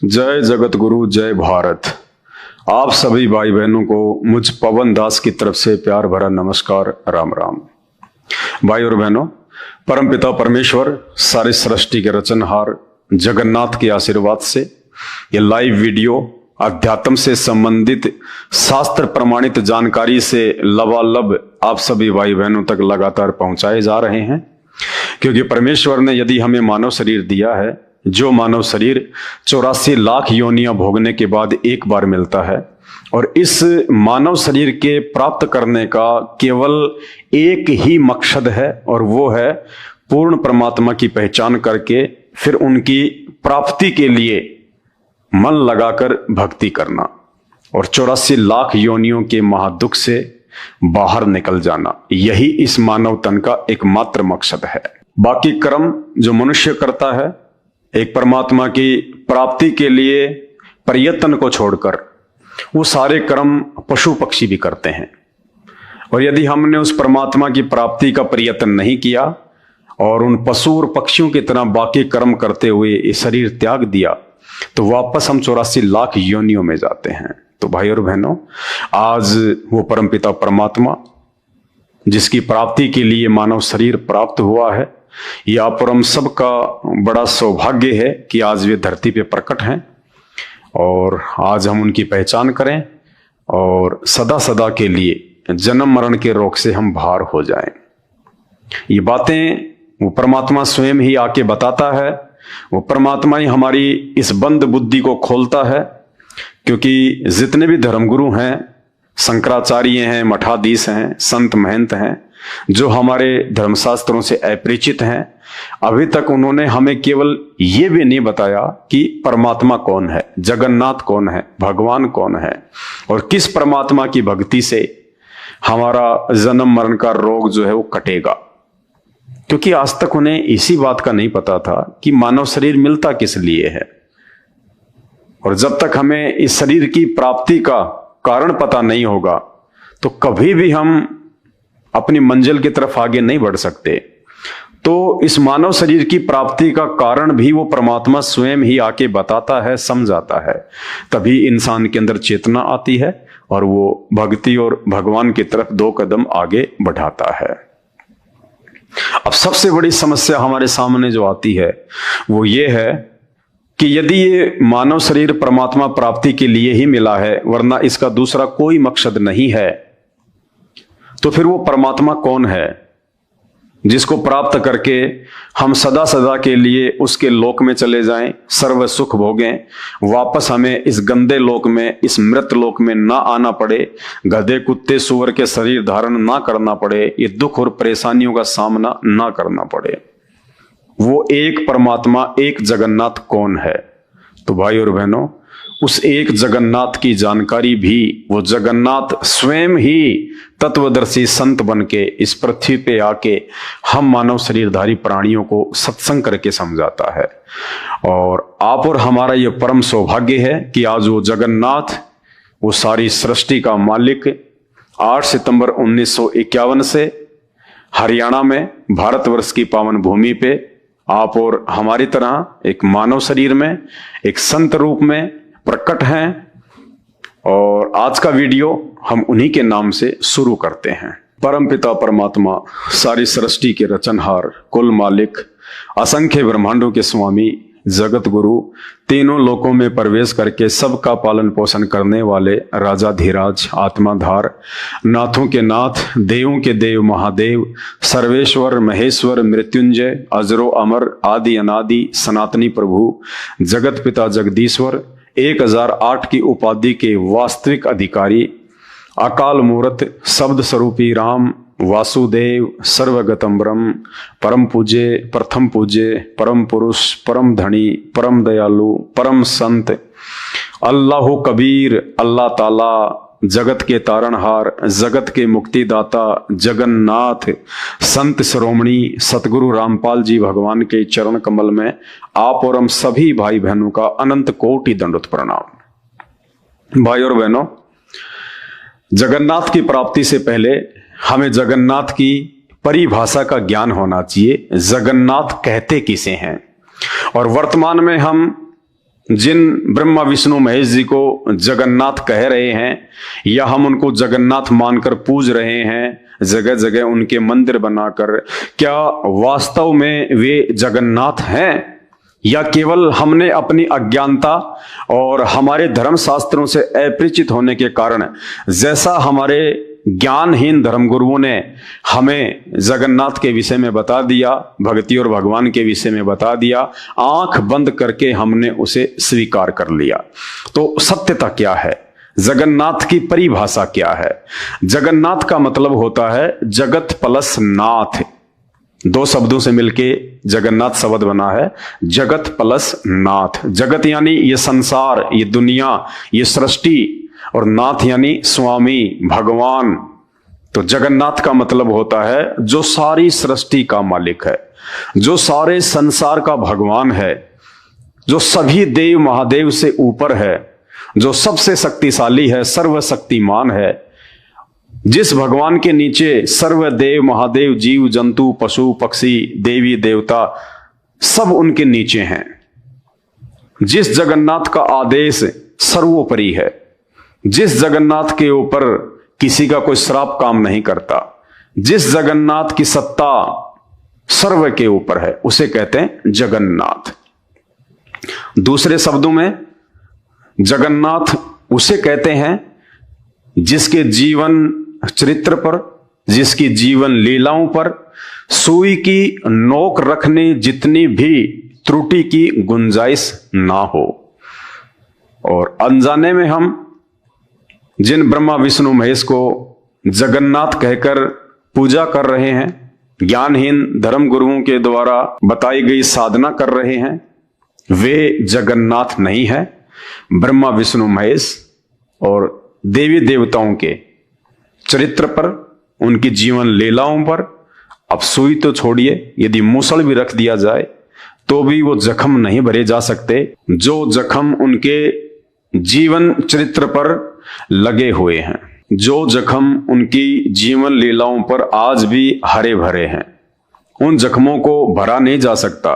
जय जगत गुरु, जय भारत। आप सभी भाई बहनों को मुझ पवन दास की तरफ से प्यार भरा नमस्कार, राम राम। भाई और बहनों, परमपिता परमेश्वर सारी सृष्टि के रचनहार जगन्नाथ के आशीर्वाद से ये लाइव वीडियो अध्यात्म से संबंधित शास्त्र प्रमाणित जानकारी से लबालब आप सभी भाई बहनों तक लगातार पहुंचाए जा रहे हैं, क्योंकि परमेश्वर ने यदि हमें मानव शरीर दिया है, जो मानव शरीर 84 लाख योनियां भोगने के बाद एक बार मिलता है, और इस मानव शरीर के प्राप्त करने का केवल एक ही मकसद है, और वो है पूर्ण परमात्मा की पहचान करके फिर उनकी प्राप्ति के लिए मन लगाकर भक्ति करना और 84 लाख योनियों के महादुख से बाहर निकल जाना। यही इस मानव तन का एकमात्र मकसद है। बाकी कर्म जो मनुष्य करता है एक परमात्मा की प्राप्ति के लिए प्रयत्न को छोड़कर, वो सारे कर्म पशु पक्षी भी करते हैं। और यदि हमने उस परमात्मा की प्राप्ति का प्रयत्न नहीं किया और उन पशु और पक्षियों की तरह बाकी कर्म करते हुए ये शरीर त्याग दिया, तो वापस हम 84 लाख योनियों में जाते हैं। तो भाई और बहनों, आज वो परमपिता परमात्मा जिसकी प्राप्ति के लिए मानव शरीर प्राप्त हुआ है, या पर हम सबका बड़ा सौभाग्य है कि आज वे धरती पे प्रकट हैं, और आज हम उनकी पहचान करें और सदा सदा के लिए जन्म मरण के रोग से हम बाहर हो जाएं। ये बातें वो परमात्मा स्वयं ही आके बताता है, वो परमात्मा ही हमारी इस बंद बुद्धि को खोलता है। क्योंकि जितने भी धर्मगुरु हैं, शंकराचार्य हैं, मठाधीश हैं, संत महंत हैं, जो हमारे धर्मशास्त्रों से अपरिचित हैं, अभी तक उन्होंने हमें केवल ये भी नहीं बताया कि परमात्मा कौन है, जगन्नाथ कौन है, भगवान कौन है, और किस परमात्मा की भक्ति से हमारा जन्म मरण का रोग जो है वो कटेगा। क्योंकि आज तक उन्हें इसी बात का नहीं पता था कि मानव शरीर मिलता किस लिए है। और जब तक हमें इस शरीर की प्राप्ति का कारण पता नहीं होगा, तो कभी भी हम अपनी मंजिल की तरफ आगे नहीं बढ़ सकते। तो इस मानव शरीर की प्राप्ति का कारण भी वो परमात्मा स्वयं ही आके बताता है, समझाता है। तभी इंसान के अंदर चेतना आती है और वो भक्ति और भगवान की तरफ 2 कदम आगे बढ़ाता है। अब सबसे बड़ी समस्या हमारे सामने जो आती है वो ये है कि यदि ये मानव शरीर परमात्मा प्राप्ति के लिए ही मिला है, वरना इसका दूसरा कोई मकसद नहीं है, तो फिर वो परमात्मा कौन है जिसको प्राप्त करके हम सदा सदा के लिए उसके लोक में चले जाएं, सर्व सुख भोगें, वापस हमें इस गंदे लोक में, इस मृत लोक में ना आना पड़े, गधे कुत्ते सूअर के शरीर धारण ना करना पड़े, ये दुख और परेशानियों का सामना ना करना पड़े। वो एक परमात्मा, एक जगन्नाथ कौन है? तो भाई और बहनों, उस एक जगन्नाथ की जानकारी भी वो जगन्नाथ स्वयं ही तत्वदर्शी संत बन के इस पृथ्वी पे आके हम मानव शरीरधारी प्राणियों को सत्संग करके समझाता है। और आप और हमारा ये परम सौभाग्य है कि आज वो जगन्नाथ, वो सारी सृष्टि का मालिक, 8 सितंबर 1951 से हरियाणा में भारतवर्ष की पावन भूमि पे आप और हमारी तरह एक मानव शरीर में, एक संत रूप में प्रकट हैं। और आज का वीडियो हम उन्हीं के नाम से शुरू करते हैं। परमपिता परमात्मा, सारी सृष्टि के रचनहार, कुल मालिक, असंख्य ब्रह्मांडों के स्वामी, जगत गुरु, तीनों लोकों में प्रवेश करके सबका पालन पोषण करने वाले राजाधिराज, आत्माधार, नाथों के नाथ, देवों के देव, महादेव, सर्वेश्वर, महेश्वर, मृत्युंजय, अजरो अमर, आदि अनादि, सनातनी प्रभु, जगत पिता जगदीश्वर, 1008 की उपाधि के वास्तविक अधिकारी, अकाल मूर्त, शब्द स्वरूपी राम, वासुदेव, सर्वगतम ब्रह्म, परम पूज्य, प्रथम पूज्य, परम पुरुष, परम धनी, परम दयालु, परम संत, अल्लाह कबीर, अल्लाह ताला, जगत के तारणहार, जगत के मुक्तिदाता, जगन्नाथ, संत शिरोमणि सतगुरु रामपाल जी भगवान के चरण कमल में आप और हम सभी भाई बहनों का अनंत कोटि दंडवत प्रणाम। भाई और बहनों, जगन्नाथ की प्राप्ति से पहले हमें जगन्नाथ की परिभाषा का ज्ञान होना चाहिए। जगन्नाथ कहते किसे हैं? और वर्तमान में हम जिन ब्रह्मा विष्णु महेश जी को जगन्नाथ कह रहे हैं या हम उनको जगन्नाथ मानकर पूज रहे हैं, जगह जगह उनके मंदिर बनाकर, क्या वास्तव में वे जगन्नाथ हैं या केवल हमने अपनी अज्ञानता और हमारे धर्म शास्त्रों से अपरिचित होने के कारण, जैसा हमारे ज्ञानहीन धर्मगुरुओं ने हमें जगन्नाथ के विषय में बता दिया, भक्ति और भगवान के विषय में बता दिया, आंख बंद करके हमने उसे स्वीकार कर लिया। तो सत्यता क्या है? जगन्नाथ की परिभाषा क्या है? जगन्नाथ का मतलब होता है जगत प्लस नाथ। दो शब्दों से मिलके जगन्नाथ शब्द बना है, जगत प्लस नाथ। जगत यानी ये संसार, ये दुनिया, ये सृष्टि, और नाथ यानी स्वामी, भगवान। तो जगन्नाथ का मतलब होता है जो सारी सृष्टि का मालिक है, जो सारे संसार का भगवान है, जो सभी देव महादेव से ऊपर है, जो सबसे शक्तिशाली है, सर्वशक्तिमान है, जिस भगवान के नीचे सर्व देव महादेव, जीव जंतु, पशु पक्षी, देवी देवता सब उनके नीचे हैं। जिस जगन्नाथ का आदेश सर्वोपरि है, जिस जगन्नाथ के ऊपर किसी का कोई श्राप काम नहीं करता, जिस जगन्नाथ की सत्ता सर्व के ऊपर है, उसे कहते हैं जगन्नाथ। दूसरे शब्दों में जगन्नाथ उसे कहते हैं जिसके जीवन चरित्र पर, जिसकी जीवन लीलाओं पर सुई की नोक रखने जितनी भी त्रुटि की गुंजाइश ना हो। और अनजाने में हम जिन ब्रह्मा विष्णु महेश को जगन्नाथ कहकर पूजा कर रहे हैं, ज्ञानहीन धर्म गुरुओं के द्वारा बताई गई साधना कर रहे हैं, वे जगन्नाथ नहीं है। ब्रह्मा विष्णु महेश और देवी देवताओं के चरित्र पर, उनकी जीवन लीलाओं पर अब सुई तो छोड़िए, यदि मूसल भी रख दिया जाए तो भी वो जख्म नहीं भरे जा सकते जो जख्म उनके जीवन चरित्र पर लगे हुए हैं, जो जख्म उनकी जीवन लीलाओं पर आज भी हरे भरे हैं। उन जख्मों को भरा नहीं जा सकता।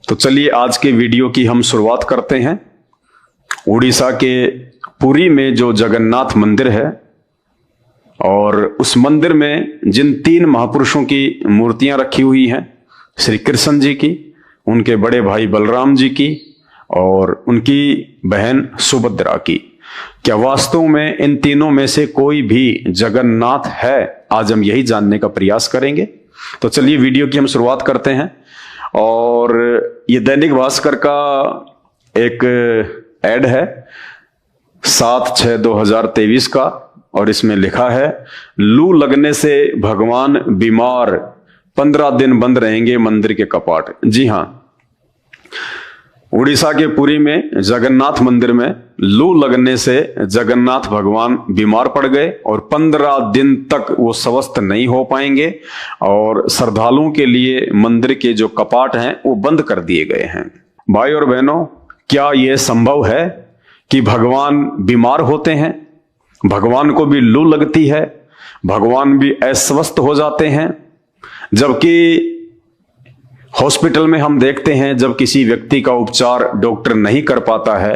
तो चलिए आज के वीडियो की हम शुरुआत करते हैं। उड़ीसा के पुरी में जो जगन्नाथ मंदिर है, और उस मंदिर में जिन तीन महापुरुषों की मूर्तियां रखी हुई हैं, श्री कृष्ण जी की, उनके बड़े भाई बलराम जी की और उनकी बहन सुभद्रा की, क्या वास्तव में इन तीनों में से कोई भी जगन्नाथ है? आज हम यही जानने का प्रयास करेंगे। तो चलिए वीडियो की हम शुरुआत करते हैं। और ये दैनिक भास्कर का एक एड है 7/6/2023 का, और इसमें लिखा है लू लगने से भगवान बीमार, 15 दिन बंद रहेंगे मंदिर के कपाट। जी हां, उड़ीसा के पुरी में जगन्नाथ मंदिर में लू लगने से जगन्नाथ भगवान बीमार पड़ गए और 15 दिन तक वो स्वस्थ नहीं हो पाएंगे, और श्रद्धालुओं के लिए मंदिर के जो कपाट हैं वो बंद कर दिए गए हैं। भाई और बहनों, क्या यह संभव है कि भगवान बीमार होते हैं, भगवान को भी लू लगती है, भगवान भी अस्वस्थ हो जाते हैं? जबकि हॉस्पिटल में हम देखते हैं जब किसी व्यक्ति का उपचार डॉक्टर नहीं कर पाता है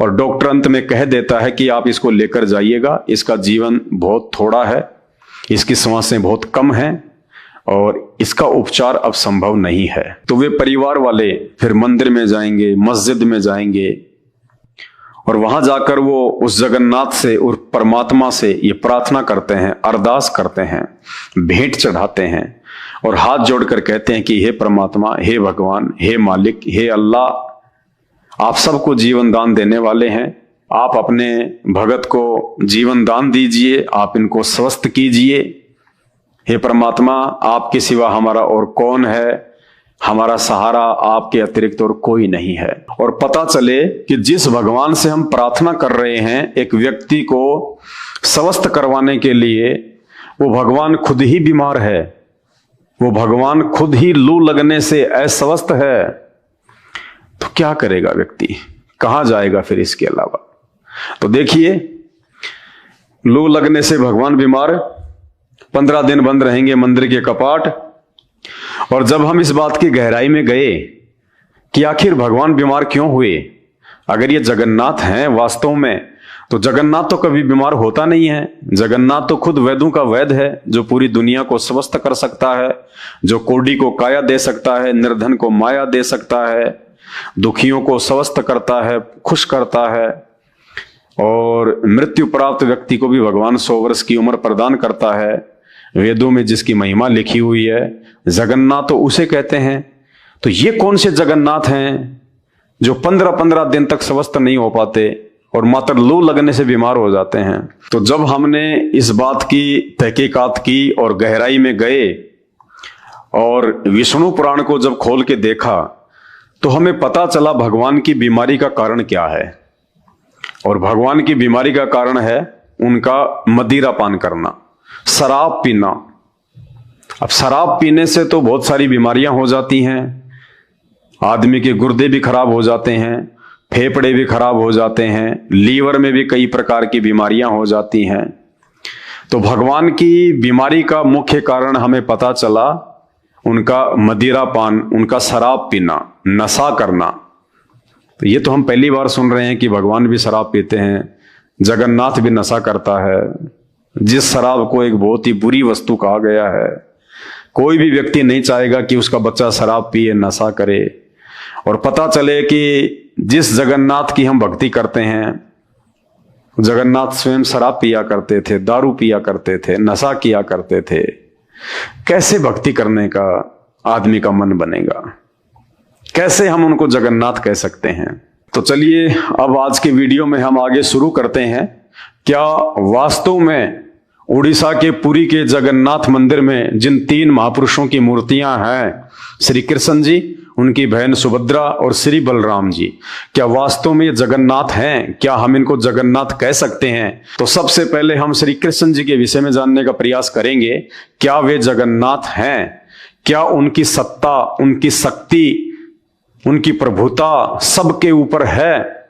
और डॉक्टर अंत में कह देता है कि आप इसको लेकर जाइएगा, इसका जीवन बहुत थोड़ा है, इसकी सांसें बहुत कम हैं और इसका उपचार अब संभव नहीं है, तो वे परिवार वाले फिर मंदिर में जाएंगे, मस्जिद में जाएंगे और वहां जाकर वो उस जगन्नाथ से और परमात्मा से ये प्रार्थना करते हैं, अरदास करते हैं, भेंट चढ़ाते हैं और हाथ जोड़कर कहते हैं कि हे परमात्मा, हे भगवान, हे मालिक, हे अल्लाह, आप सबको जीवन दान देने वाले हैं, आप अपने भगत को जीवन दान दीजिए, आप इनको स्वस्थ कीजिए। हे परमात्मा, आपके सिवा हमारा और कौन है, हमारा सहारा आपके अतिरिक्त और कोई नहीं है। और पता चले कि जिस भगवान से हम प्रार्थना कर रहे हैं एक व्यक्ति को स्वस्थ करवाने के लिए, वो भगवान खुद ही बीमार है, वो भगवान खुद ही लू लगने से अस्वस्थ है, तो क्या करेगा व्यक्ति, कहां जाएगा फिर इसके अलावा? तो देखिए, लू लगने से भगवान बीमार, 15 दिन बंद रहेंगे मंदिर के कपाट। और जब हम इस बात की गहराई में गए कि आखिर भगवान बीमार क्यों हुए। अगर ये जगन्नाथ हैं वास्तव में, तो जगन्नाथ तो कभी बीमार होता नहीं है। जगन्नाथ तो खुद वैद्यों का वैद्य है, जो पूरी दुनिया को स्वस्थ कर सकता है, जो कोढ़ी को काया दे सकता है, निर्धन को माया दे सकता है, दुखियों को स्वस्थ करता है, खुश करता है, और मृत्यु प्राप्त व्यक्ति को भी भगवान 100 वर्ष की उम्र प्रदान करता है। वेदों में जिसकी महिमा लिखी हुई है, जगन्नाथ तो उसे कहते हैं। तो ये कौन से जगन्नाथ हैं जो 15-15 दिन तक स्वस्थ नहीं हो पाते और मात्र लू लगने से बीमार हो जाते हैं। तो जब हमने इस बात की तहकीकात की और गहराई में गए और विष्णु पुराण को जब खोल के देखा, तो हमें पता चला भगवान की बीमारी का कारण क्या है। और भगवान की बीमारी का कारण है उनका मदिरा पान करना, शराब पीना। अब शराब पीने से तो बहुत सारी बीमारियां हो जाती हैं। आदमी के गुर्दे भी खराब हो जाते हैं, फेफड़े भी खराब हो जाते हैं, लीवर में भी कई प्रकार की बीमारियां हो जाती हैं। तो भगवान की बीमारी का मुख्य कारण हमें पता चला उनका मदिरा पान, उनका शराब पीना, नशा करना। तो ये तो हम पहली बार सुन रहे हैं कि भगवान भी शराब पीते हैं, जगन्नाथ भी नशा करता है, जिस शराब को एक बहुत ही बुरी वस्तु कहा गया है। कोई भी व्यक्ति नहीं चाहेगा कि उसका बच्चा शराब पिए, नशा करे। और पता चले कि जिस जगन्नाथ की हम भक्ति करते हैं, जगन्नाथ स्वयं शराब पिया करते थे, दारू पिया करते थे, नशा किया करते थे। कैसे भक्ति करने का आदमी का मन बनेगा? कैसे हम उनको जगन्नाथ कह सकते हैं? तो चलिए अब आज के वीडियो में हम आगे शुरू करते हैं। क्या वास्तव में उड़ीसा के पुरी के जगन्नाथ मंदिर में जिन 3 महापुरुषों की मूर्तियां हैं, श्री कृष्ण जी, उनकी बहन सुभद्रा और श्री बलराम जी, क्या वास्तव में ये जगन्नाथ हैं? क्या हम इनको जगन्नाथ कह सकते हैं? तो सबसे पहले हम श्री कृष्ण जी के विषय में जानने का प्रयास करेंगे। क्या वे जगन्नाथ हैं? क्या उनकी सत्ता, उनकी शक्ति, उनकी प्रभुता सबके ऊपर है,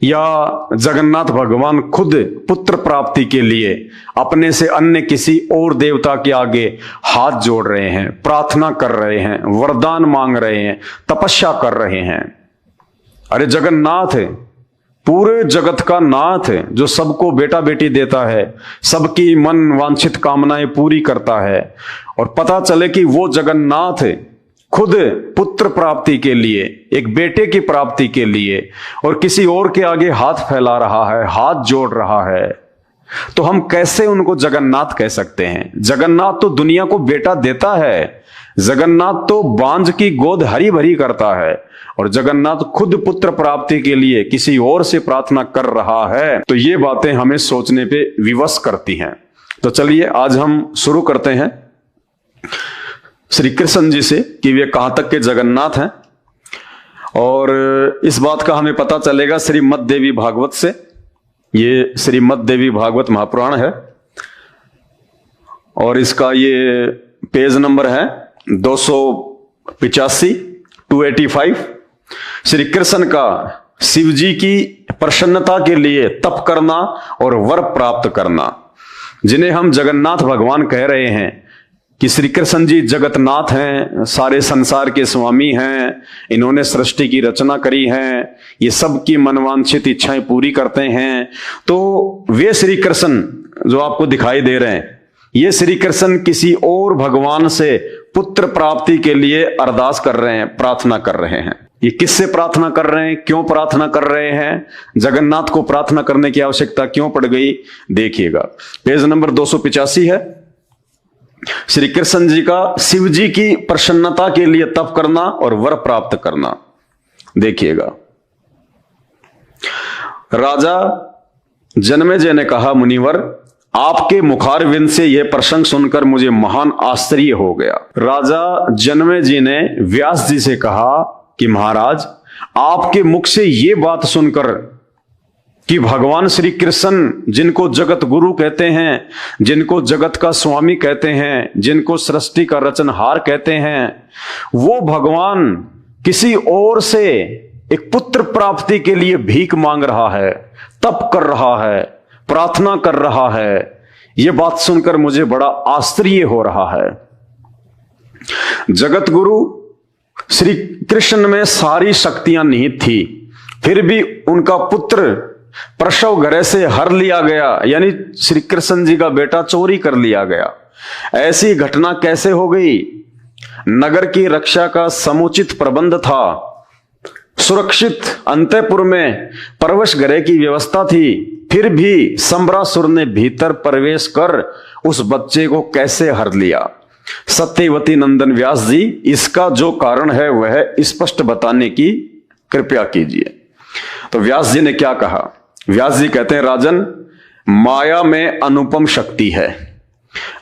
या जगन्नाथ भगवान खुद पुत्र प्राप्ति के लिए अपने से अन्य किसी और देवता के आगे हाथ जोड़ रहे हैं, प्रार्थना कर रहे हैं, वरदान मांग रहे हैं, तपस्या कर रहे हैं? अरे जगन्नाथ है, पूरे जगत का नाथ है, जो सबको बेटा बेटी देता है, सबकी मन वांछित कामनाएं पूरी करता है। और पता चले कि वो जगन्नाथ है खुद पुत्र प्राप्ति के लिए, एक बेटे की प्राप्ति के लिए, और किसी और के आगे हाथ फैला रहा है, हाथ जोड़ रहा है। तो हम कैसे उनको जगन्नाथ कह सकते हैं? जगन्नाथ तो दुनिया को बेटा देता है, जगन्नाथ तो बांझ की गोद हरी भरी करता है, और जगन्नाथ खुद पुत्र प्राप्ति के लिए किसी और से प्रार्थना कर रहा है। तो ये बातें हमें सोचने पे विवश करती हैं। तो चलिए आज हम शुरू करते हैं श्री कृष्ण जी से कि वे कहां तक के जगन्नाथ हैं। और इस बात का हमें पता चलेगा श्रीमद् देवी भागवत से। ये श्रीमद् देवी भागवत महापुराण है और इसका ये पेज नंबर है 285, 285। श्री कृष्ण का शिव जी की प्रसन्नता के लिए तप करना और वर प्राप्त करना, जिन्हें हम जगन्नाथ भगवान कह रहे हैं कि श्री कृष्ण जी जगतनाथ हैं, सारे संसार के स्वामी हैं, इन्होंने सृष्टि की रचना करी है, ये सबकी मनवांछित इच्छाएं पूरी करते हैं। तो वे श्री कृष्ण जो आपको दिखाई दे रहे हैं, ये श्री कृष्ण किसी और भगवान से पुत्र प्राप्ति के लिए अरदास कर रहे हैं, प्रार्थना कर रहे हैं। ये किससे प्रार्थना कर रहे हैं, क्यों प्रार्थना कर रहे हैं, जगन्नाथ को प्रार्थना करने की आवश्यकता क्यों पड़ गई? देखिएगा, पेज नंबर 285 है। श्री कृष्ण जी का शिव जी की प्रसन्नता के लिए तप करना और वर प्राप्त करना। देखिएगा, राजा जनमेजय ने कहा, मुनिवर, आपके मुखारविंद से यह प्रसंग सुनकर मुझे महान आश्चर्य हो गया। राजा जनमेजय जी ने व्यास जी से कहा कि महाराज, आपके मुख से यह बात सुनकर कि भगवान श्री कृष्ण, जिनको जगत गुरु कहते हैं, जिनको जगत का स्वामी कहते हैं, जिनको सृष्टि का रचनहार कहते हैं, वो भगवान किसी और से एक पुत्र प्राप्ति के लिए भीख मांग रहा है, तप कर रहा है, प्रार्थना कर रहा है। यह बात सुनकर मुझे बड़ा आश्चर्य हो रहा है। जगत गुरु श्री कृष्ण में सारी शक्तियां निहित थी, फिर भी उनका पुत्र प्रसव गृह से हर लिया गया, यानी श्री कृष्ण जी का बेटा चोरी कर लिया गया। ऐसी घटना कैसे हो गई? नगर की रक्षा का समुचित प्रबंध था, सुरक्षित अंतःपुर में प्रवेश गृह की व्यवस्था थी, फिर भी सम्रासुर ने भीतर प्रवेश कर उस बच्चे को कैसे हर लिया? सत्यवती नंदन व्यास जी, इसका जो कारण है वह स्पष्ट बताने की कृपया कीजिए। तो व्यास जी ने क्या कहा? व्यास जी कहते हैं, राजन, माया में अनुपम शक्ति है,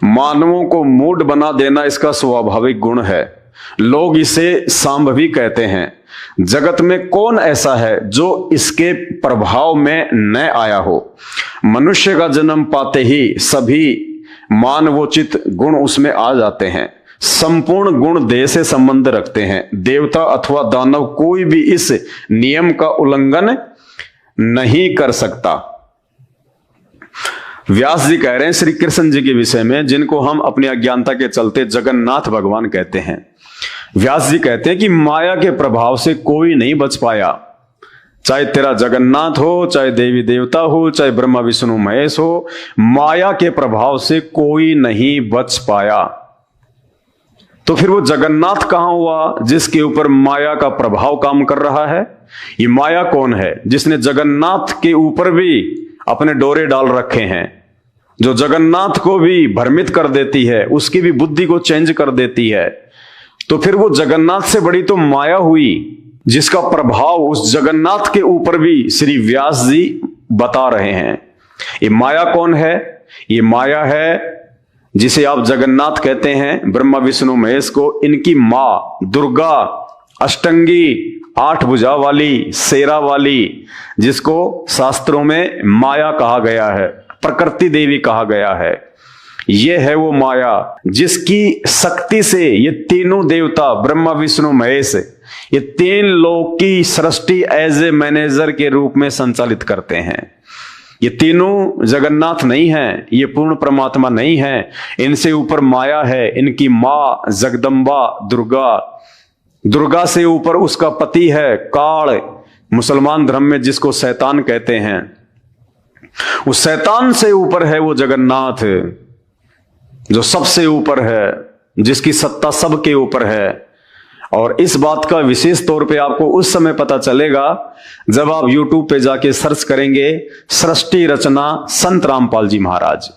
मानवों को मूढ़ बना देना इसका स्वाभाविक गुण है। लोग इसे सांभवी कहते हैं। जगत में कौन ऐसा है जो इसके प्रभाव में न आया हो? मनुष्य का जन्म पाते ही सभी मानवोचित गुण उसमें आ जाते हैं। संपूर्ण गुण देह से संबंध रखते हैं। देवता अथवा दानव कोई भी इस नियम का उल्लंघन नहीं कर सकता। व्यास जी कह रहे हैं श्री कृष्ण जी के विषय में, जिनको हम अपनी अज्ञानता के चलते जगन्नाथ भगवान कहते हैं। व्यास जी कहते हैं कि माया के प्रभाव से कोई नहीं बच पाया। चाहे तेरा जगन्नाथ हो, चाहे देवी देवता हो, चाहे ब्रह्मा विष्णु महेश हो, माया के प्रभाव से कोई नहीं बच पाया। तो फिर वो जगन्नाथ कहां हुआ जिसके ऊपर माया का प्रभाव काम कर रहा है? ये माया कौन है जिसने जगन्नाथ के ऊपर भी अपने डोरे डाल रखे हैं, जो जगन्नाथ को भी भ्रमित कर देती है, उसकी भी बुद्धि को चेंज कर देती है? तो फिर वो जगन्नाथ से बड़ी तो माया हुई, जिसका प्रभाव उस जगन्नाथ के ऊपर भी श्री व्यास जी बता रहे हैं। ये माया कौन है? ये माया है जिसे आप जगन्नाथ कहते हैं, ब्रह्मा विष्णु महेश को। इनकी मां दुर्गा, अष्टंगी, 8 भुजा वाली, शेरा वाली, जिसको शास्त्रों में माया कहा गया है, प्रकृति देवी कहा गया है। ये है वो माया जिसकी शक्ति से ये तीनों देवता ब्रह्मा विष्णु महेश, ये 3 लोक की सृष्टि एज ए मैनेजर के रूप में संचालित करते हैं। ये तीनों जगन्नाथ नहीं है, ये पूर्ण परमात्मा नहीं है, इनसे ऊपर माया है। इनकी मां जगदम्बा दुर्गा, दुर्गा से ऊपर उसका पति है काल, मुसलमान धर्म में जिसको शैतान कहते हैं। उस शैतान से ऊपर है वो जगन्नाथ, जो सबसे ऊपर है, जिसकी सत्ता सबके ऊपर है। और इस बात का विशेष तौर पे आपको उस समय पता चलेगा जब आप YouTube पे जाके सर्च करेंगे सृष्टि रचना संत रामपाल जी महाराज।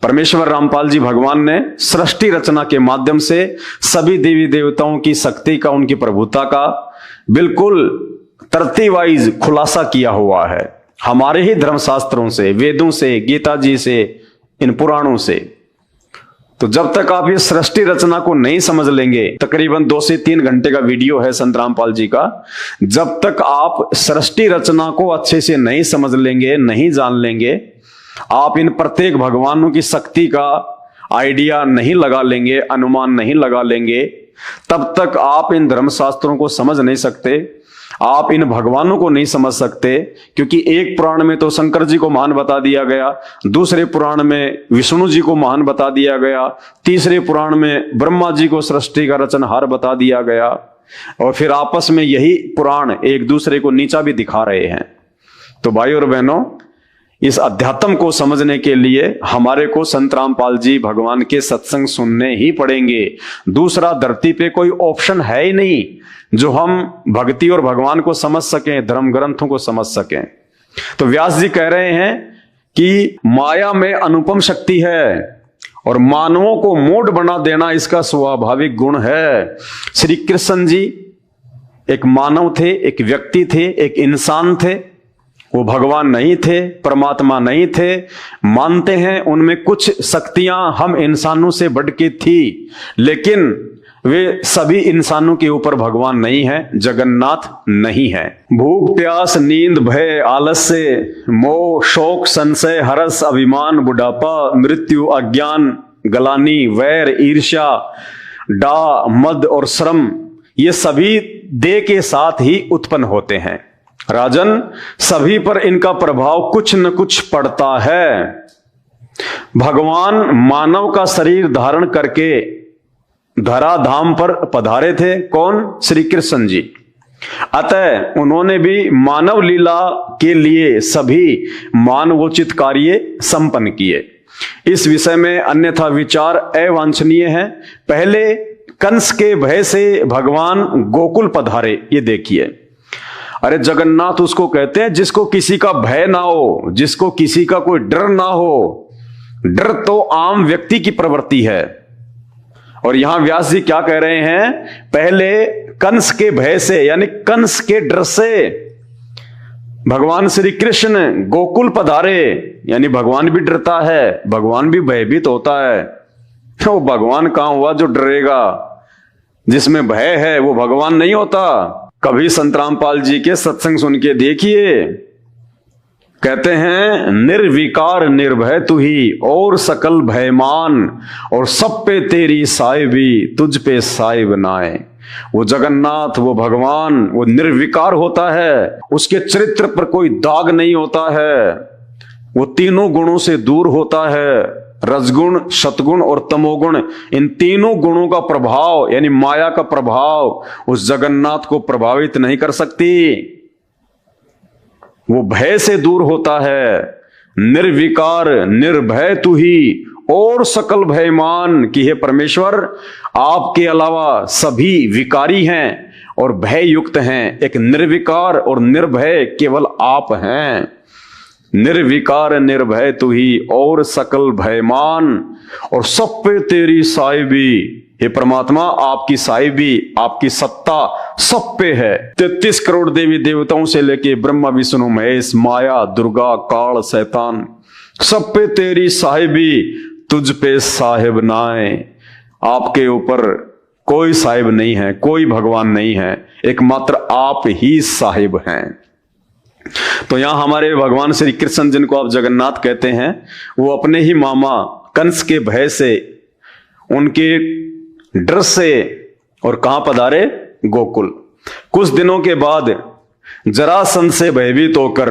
परमेश्वर रामपाल जी भगवान ने सृष्टि रचना के माध्यम से सभी देवी देवताओं की शक्ति का, उनकी प्रभुता का बिल्कुल तरतीब वाइज खुलासा किया हुआ है, हमारे ही धर्मशास्त्रों से, वेदों से, गीता जी से, इन पुराणों से। तो जब तक आप ये सृष्टि रचना को नहीं समझ लेंगे, तकरीबन 2 से 3 घंटे का वीडियो है संत रामपाल जी का, जब तक आप सृष्टि रचना को अच्छे से नहीं समझ लेंगे, नहीं जान लेंगे, आप इन प्रत्येक भगवानों की शक्ति का आइडिया नहीं लगा लेंगे, अनुमान नहीं लगा लेंगे, तब तक आप इन धर्मशास्त्रों को समझ नहीं सकते, आप इन भगवानों को नहीं समझ सकते। क्योंकि एक पुराण में तो शंकर जी को महान बता दिया गया, दूसरे पुराण में विष्णु जी को महान बता दिया गया, तीसरे पुराण में ब्रह्मा जी को सृष्टि का रचनहार बता दिया गया, और फिर आपस में यही पुराण एक दूसरे को नीचा भी दिखा रहे हैं। तो भाई और बहनों, इस अध्यात्म को समझने के लिए हमारे को संत रामपाल जी भगवान के सत्संग सुनने ही पड़ेंगे। दूसरा धरती पे कोई ऑप्शन है ही नहीं जो हम भक्ति और भगवान को समझ सकें, धर्म ग्रंथों को समझ सकें। तो व्यास जी कह रहे हैं कि माया में अनुपम शक्ति है और मानवों को मूढ़ बना देना इसका स्वाभाविक गुण है। श्री कृष्ण जी एक मानव थे, एक व्यक्ति थे, एक इंसान थे। वो भगवान नहीं थे, परमात्मा नहीं थे। मानते हैं उनमें कुछ शक्तियां हम इंसानों से बढ़ के थी, लेकिन वे सभी इंसानों के ऊपर भगवान नहीं है, जगन्नाथ नहीं है। भूख प्यास नींद भय आलस्य मोह शोक संशय हरस अभिमान बुढ़ापा मृत्यु अज्ञान गलानी वैर ईर्ष्या डा मद और श्रम, ये सभी देह के साथ ही उत्पन्न होते हैं। राजन, सभी पर इनका प्रभाव कुछ न कुछ पड़ता है। भगवान मानव का शरीर धारण करके धराधाम पर पधारे थे। कौन? श्री कृष्ण जी। अतः उन्होंने भी मानव लीला के लिए सभी मानवोचित कार्य संपन्न किए। इस विषय में अन्यथा विचार अवांछनीय है। पहले कंस के भय से भगवान गोकुल पधारे। ये देखिए, अरे जगन्नाथ उसको कहते हैं जिसको किसी का भय ना हो, जिसको किसी का कोई डर ना हो। डर तो आम व्यक्ति की प्रवृत्ति है। और यहां व्यास जी क्या कह रहे हैं? पहले कंस के भय से, यानी कंस के डर से भगवान श्री कृष्ण गोकुल पधारे। यानी भगवान भी डरता है, भगवान भी भयभीत होता है। वो भगवान कहां हुआ जो डरेगा? जिसमें भय है वो भगवान नहीं होता। कभी संत रामपाल जी के सत्संग सुन के देखिए, कहते हैं निर्विकार निर्भय तू ही और सकल भयमान, और सब पे तेरी साहिबी तुझ पे साहिब नाए। वो जगन्नाथ, वो भगवान, वो निर्विकार होता है। उसके चरित्र पर कोई दाग नहीं होता है। वो तीनों गुणों से दूर होता है। रजगुण, सतगुण और तमोगुण, इन तीनों गुणों का प्रभाव यानी माया का प्रभाव उस जगन्नाथ को प्रभावित नहीं कर सकती। वो भय से दूर होता है। निर्विकार निर्भय तू ही और सकल भयमान, कि हे परमेश्वर आपके अलावा सभी विकारी हैं और भय युक्त हैं। एक निर्विकार और निर्भय केवल आप हैं। निर्विकार निर्भय तू ही और सकल भयमान, और सब पे तेरी साहिबी। हे परमात्मा, आपकी साहिबी, आपकी सत्ता सब पे है। 33 करोड़ देवी देवताओं से लेके ब्रह्मा विष्णु महेश, माया, दुर्गा, काल, शैतान, सब पे तेरी साहिबी, तुझ पे साहिब नाए। आपके ऊपर कोई साहिब नहीं है, कोई भगवान नहीं है, एकमात्र आप ही साहिब हैं। तो यहां हमारे भगवान श्री कृष्ण, जिनको आप जगन्नाथ कहते हैं, वो अपने ही मामा कंस के भय से, उनके डर से, और कहां पधारे? गोकुल। कुछ दिनों के बाद जरासंध से भयभीत होकर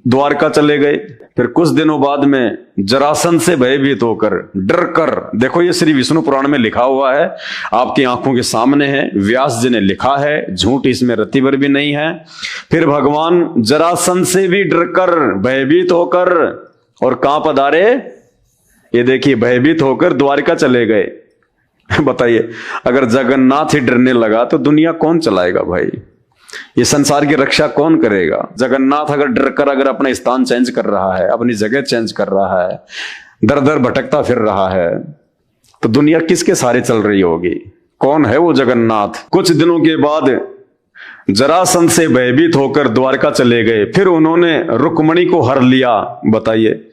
द्वारका चले गए। फिर कुछ दिनों बाद में जरासंध से भयभीत होकर, डर कर, देखो ये श्री विष्णु पुराण में लिखा हुआ है, आपकी आंखों के सामने है, व्यास जी ने लिखा है, झूठ इसमें रत्ती भर भी नहीं है। फिर भगवान जरासंध से भी डर कर, भयभीत होकर, और कहां पधारे? ये देखिए, भयभीत होकर द्वारका चले गए। बताइए, अगर जगन्नाथ ही डरने लगा तो दुनिया कौन चलाएगा भाई? ये संसार की रक्षा कौन करेगा? जगन्नाथ अगर डर कर अगर अपना स्थान चेंज कर रहा है, अपनी जगह चेंज कर रहा है, दर दर भटकता फिर रहा है, तो दुनिया किसके सहारे चल रही होगी? कौन है वो जगन्नाथ? कुछ दिनों के बाद जरासंध से भयभीत होकर द्वारका चले गए। फिर उन्होंने रुक्मणी को हर लिया। बताइए,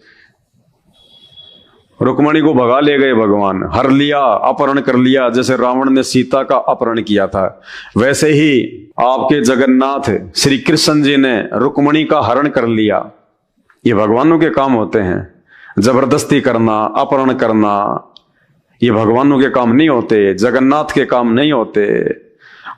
रुक्मणी को भगा ले गए भगवान, हर लिया, अपहरण कर लिया। जैसे रावण ने सीता का अपहरण किया था, वैसे ही आपके जगन्नाथ श्री कृष्ण जी ने रुक्मणी का हरण कर लिया। ये भगवानों के काम होते हैं। जबरदस्ती करना, अपहरण करना, ये भगवानों के काम नहीं होते, जगन्नाथ के काम नहीं होते।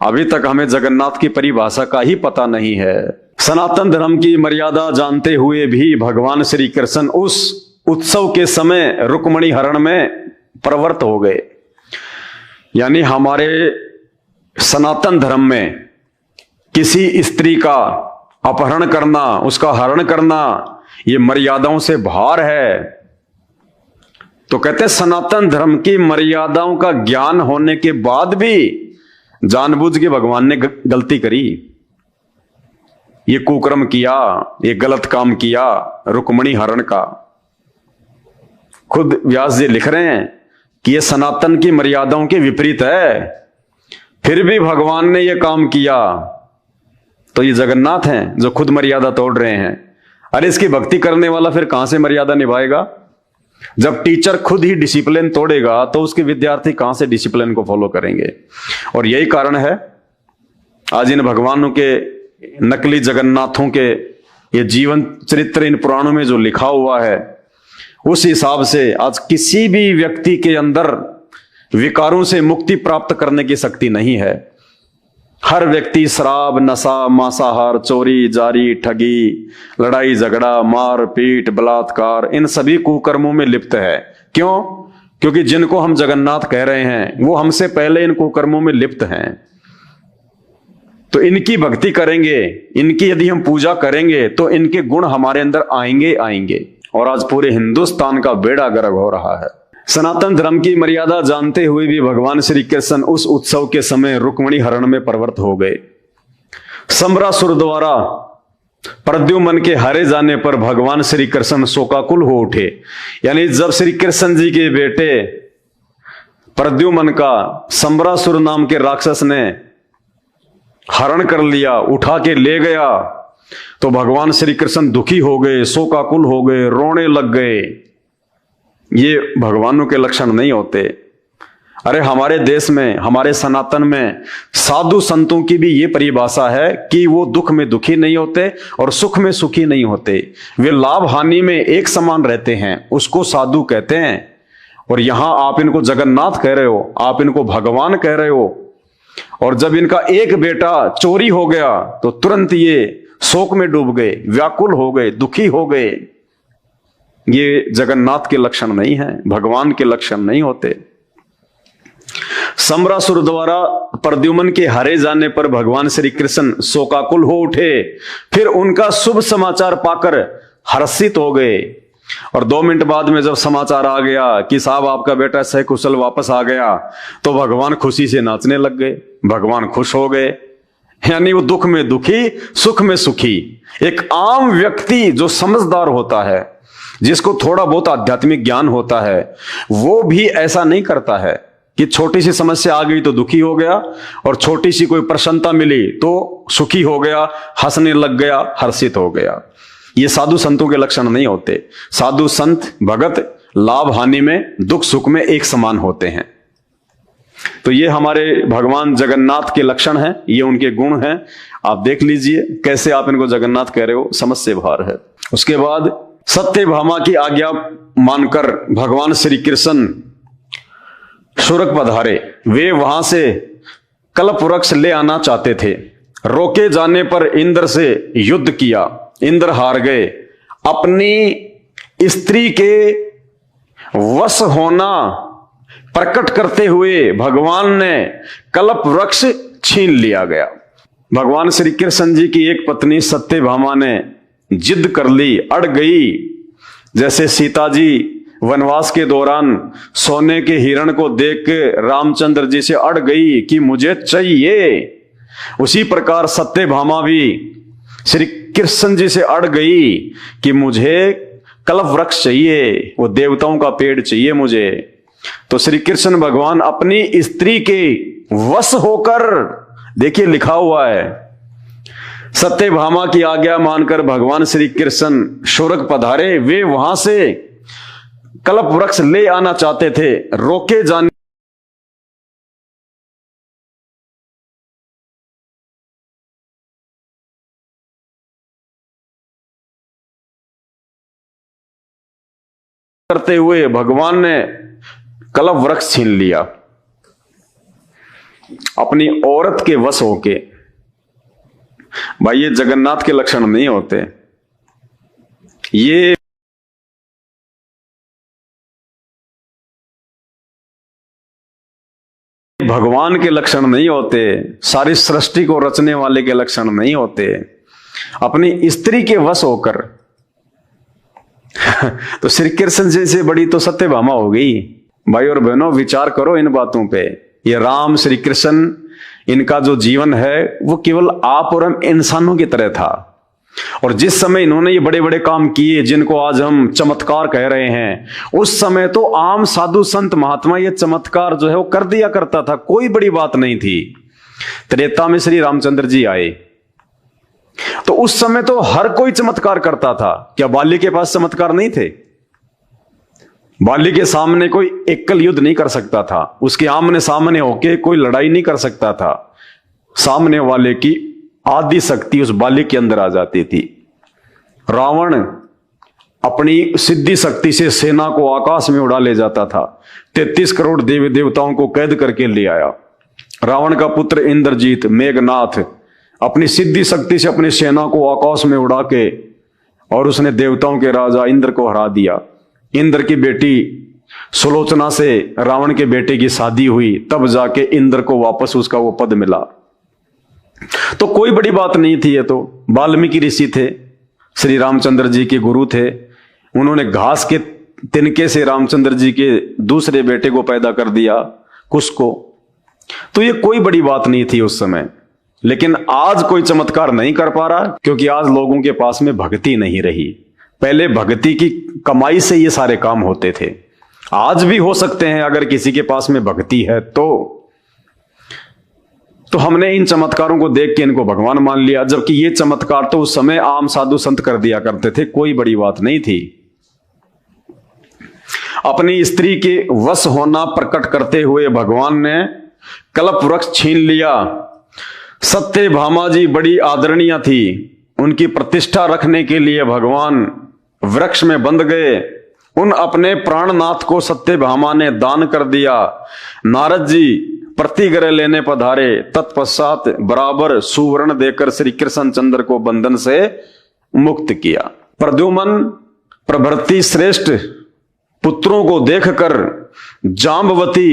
अभी तक हमें जगन्नाथ की परिभाषा का ही पता नहीं है। सनातन धर्म की मर्यादा जानते हुए भी भगवान श्री कृष्ण उस उत्सव के समय रुक्मणी हरण में प्रवृत्त हो गए। यानी हमारे सनातन धर्म में किसी स्त्री का अपहरण करना, उसका हरण करना, ये मर्यादाओं से बाहर है। तो कहते हैं सनातन धर्म की मर्यादाओं का ज्ञान होने के बाद भी जानबूझ के भगवान ने गलती करी, ये कुकर्म किया, ये गलत काम किया, रुक्मणी हरण का। खुद व्यास जी लिख रहे हैं कि ये सनातन की मर्यादाओं के विपरीत है, फिर भी भगवान ने ये काम किया। तो ये जगन्नाथ हैं जो खुद मर्यादा तोड़ रहे हैं। अरे इसकी भक्ति करने वाला फिर कहां से मर्यादा निभाएगा? जब टीचर खुद ही डिसिप्लिन तोड़ेगा तो उसके विद्यार्थी कहां से डिसिप्लिन को फॉलो करेंगे? और यही कारण है आज इन भगवानों के, नकली जगन्नाथों के ये जीवन चरित्र इन पुराणों में जो लिखा हुआ है, उस हिसाब से आज किसी भी व्यक्ति के अंदर विकारों से मुक्ति प्राप्त करने की शक्ति नहीं है। हर व्यक्ति शराब, नशा, मांसाहार, चोरी, जारी, ठगी, लड़ाई झगड़ा, मार पीट, बलात्कार, इन सभी कुकर्मों में लिप्त है। क्यों? क्योंकि जिनको हम जगन्नाथ कह रहे हैं वो हमसे पहले इन कुकर्मों में लिप्त हैं। तो इनकी भक्ति करेंगे, इनकी यदि हम पूजा करेंगे तो इनके गुण हमारे अंदर आएंगे आएंगे। और आज पूरे हिंदुस्तान का बेड़ा गर्क हो रहा है। सनातन धर्म की मर्यादा जानते हुए भी भगवान श्री कृष्ण उस उत्सव के समय रुक्मिणी हरण में प्रवृत्त हो गए। सम्रासुर द्वारा प्रद्युम्न के हारे जाने पर भगवान श्री कृष्ण शोकाकुल हो उठे। यानी जब श्री कृष्ण जी के बेटे प्रद्युम्न का सम्रासुर नाम के राक्षस ने हरण कर लिया, उठा के ले गया, तो भगवान श्री कृष्ण दुखी हो गए, शोकाकुल हो गए, रोने लग गए। ये भगवानों के लक्षण नहीं होते। अरे हमारे देश में, हमारे सनातन में साधु संतों की भी ये परिभाषा है कि वो दुख में दुखी नहीं होते और सुख में सुखी नहीं होते, वे लाभ हानि में एक समान रहते हैं, उसको साधु कहते हैं। और यहां आप इनको जगन्नाथ कह रहे हो, आप इनको भगवान कह रहे हो। और जब इनका एक बेटा चोरी हो गया तो तुरंत ये शोक में डूब गए, व्याकुल हो गए, दुखी हो गए। ये जगन्नाथ के लक्षण नहीं है, भगवान के लक्षण नहीं होते। सम्रासुर द्वारा प्रद्युम्न के हारे जाने पर भगवान श्री कृष्ण शोकाकुल हो उठे। फिर उनका शुभ समाचार पाकर हर्षित हो गए। और 2 मिनट बाद में जब समाचार आ गया कि साहब आपका बेटा सकुशल वापस आ गया, तो भगवान खुशी से नाचने लग गए, भगवान खुश हो गए। यानी वो दुख में दुखी, सुख में सुखी। एक आम व्यक्ति जो समझदार होता है, जिसको थोड़ा बहुत आध्यात्मिक ज्ञान होता है, वो भी ऐसा नहीं करता है कि छोटी सी समस्या आ गई तो दुखी हो गया और छोटी सी कोई प्रसन्नता मिली तो सुखी हो गया, हंसने लग गया, हर्षित हो गया। ये साधु संतों के लक्षण नहीं होते। साधु संत भगत लाभ हानि में, दुख सुख में एक समान होते हैं। तो ये हमारे भगवान जगन्नाथ के लक्षण हैं, ये उनके गुण हैं। आप देख लीजिए कैसे आप इनको जगन्नाथ कह रहे हो, समझ से बाहर है। उसके बाद सत्यभामा की आज्ञा मानकर भगवान श्री कृष्ण शूरक पधारे। वे वहां से कल्प वृक्ष ले आना चाहते थे। रोके जाने पर इंद्र से युद्ध किया, इंद्र हार गए। अपनी स्त्री के वश होना प्रकट करते हुए भगवान ने कल्प वृक्ष छीन लिया गया। भगवान श्री कृष्ण जी की एक पत्नी सत्यभामा ने जिद कर ली, अड़ गई। जैसे सीता जी वनवास के दौरान सोने के हिरण को देख के रामचंद्र जी से अड़ गई कि मुझे चाहिए, उसी प्रकार सत्यभामा भी श्री कृष्ण जी से अड़ गई कि मुझे कल्प वृक्ष चाहिए, वो देवताओं का पेड़ चाहिए मुझे। तो श्री कृष्ण भगवान अपनी स्त्री के वश होकर, देखिए लिखा हुआ है, सत्यभामा की आज्ञा मानकर भगवान श्री कृष्ण शूरक पधारे। वे वहां से कल्प वृक्ष ले आना चाहते थे। रोके जाने करते हुए भगवान ने कल्प वृक्ष छीन लिया अपनी औरत के वश होके। भाई ये जगन्नाथ के लक्षण नहीं होते, ये भगवान के लक्षण नहीं होते, सारी सृष्टि को रचने वाले के लक्षण नहीं होते। अपनी स्त्री के वश होकर तो श्री कृष्ण जी से बड़ी तो सत्यभामा हो गई। भाई और बहनों, विचार करो इन बातों पे। ये राम श्री कृष्ण, इनका जो जीवन है वो केवल आप और हम इंसानों की तरह था। और जिस समय इन्होंने ये बड़े बड़े काम किए जिनको आज हम चमत्कार कह रहे हैं, उस समय तो आम साधु संत महात्मा ये चमत्कार जो है वो कर दिया करता था, कोई बड़ी बात नहीं थी। त्रेता में श्री रामचंद्र जी आए तो उस समय तो हर कोई चमत्कार करता था। क्या बाली के पास चमत्कार नहीं थे? बाली के सामने कोई एकल युद्ध नहीं कर सकता था, उसके आमने सामने होके कोई लड़ाई नहीं कर सकता था। सामने वाले की आदि शक्ति उस बाली के अंदर आ जाती थी। रावण अपनी सिद्धि शक्ति से सेना को आकाश में उड़ा ले जाता था। 33 करोड़ देवी देवताओं को कैद करके ले आया। रावण का पुत्र इंद्रजीत, मेघनाथ, अपनी सिद्धि शक्ति से अपनी सेना को आकाश में उड़ा के और उसने देवताओं के राजा इंद्र को हरा दिया। इंद्र की बेटी सुलोचना से रावण के बेटे की शादी हुई, तब जाके इंद्र को वापस उसका वो पद मिला। तो कोई बड़ी बात नहीं थी। ये तो वाल्मीकि ऋषि थे, श्री रामचंद्र जी के गुरु थे। उन्होंने घास के तिनके से रामचंद्र जी के दूसरे बेटे को पैदा कर दिया, कुश को। तो ये कोई बड़ी बात नहीं थी उस समय। लेकिन आज कोई चमत्कार नहीं कर पा रहा, क्योंकि आज लोगों के पास में भक्ति नहीं रही। पहले भक्ति की कमाई से ये सारे काम होते थे। आज भी हो सकते हैं अगर किसी के पास में भक्ति है तो हमने इन चमत्कारों को देख के इनको भगवान मान लिया, जबकि ये चमत्कार तो उस समय आम साधु संत कर दिया करते थे, कोई बड़ी बात नहीं थी। अपनी स्त्री के वश होना प्रकट करते हुए भगवान ने कल्प वृक्ष छीन लिया। सत्यभामा जी बड़ी आदरणीय थी, उनकी प्रतिष्ठा रखने के लिए भगवान वृक्ष में बंध गए। उन अपने प्राणनाथ को सत्यभामा ने दान कर दिया। नारद जी प्रतिग्रह लेने पधारे, तत्पश्चात बराबर सुवर्ण देकर श्री कृष्ण चंद्र को बंधन से मुक्त किया। प्रद्युम्न प्रभृति श्रेष्ठ पुत्रों को देखकर जाम्बवती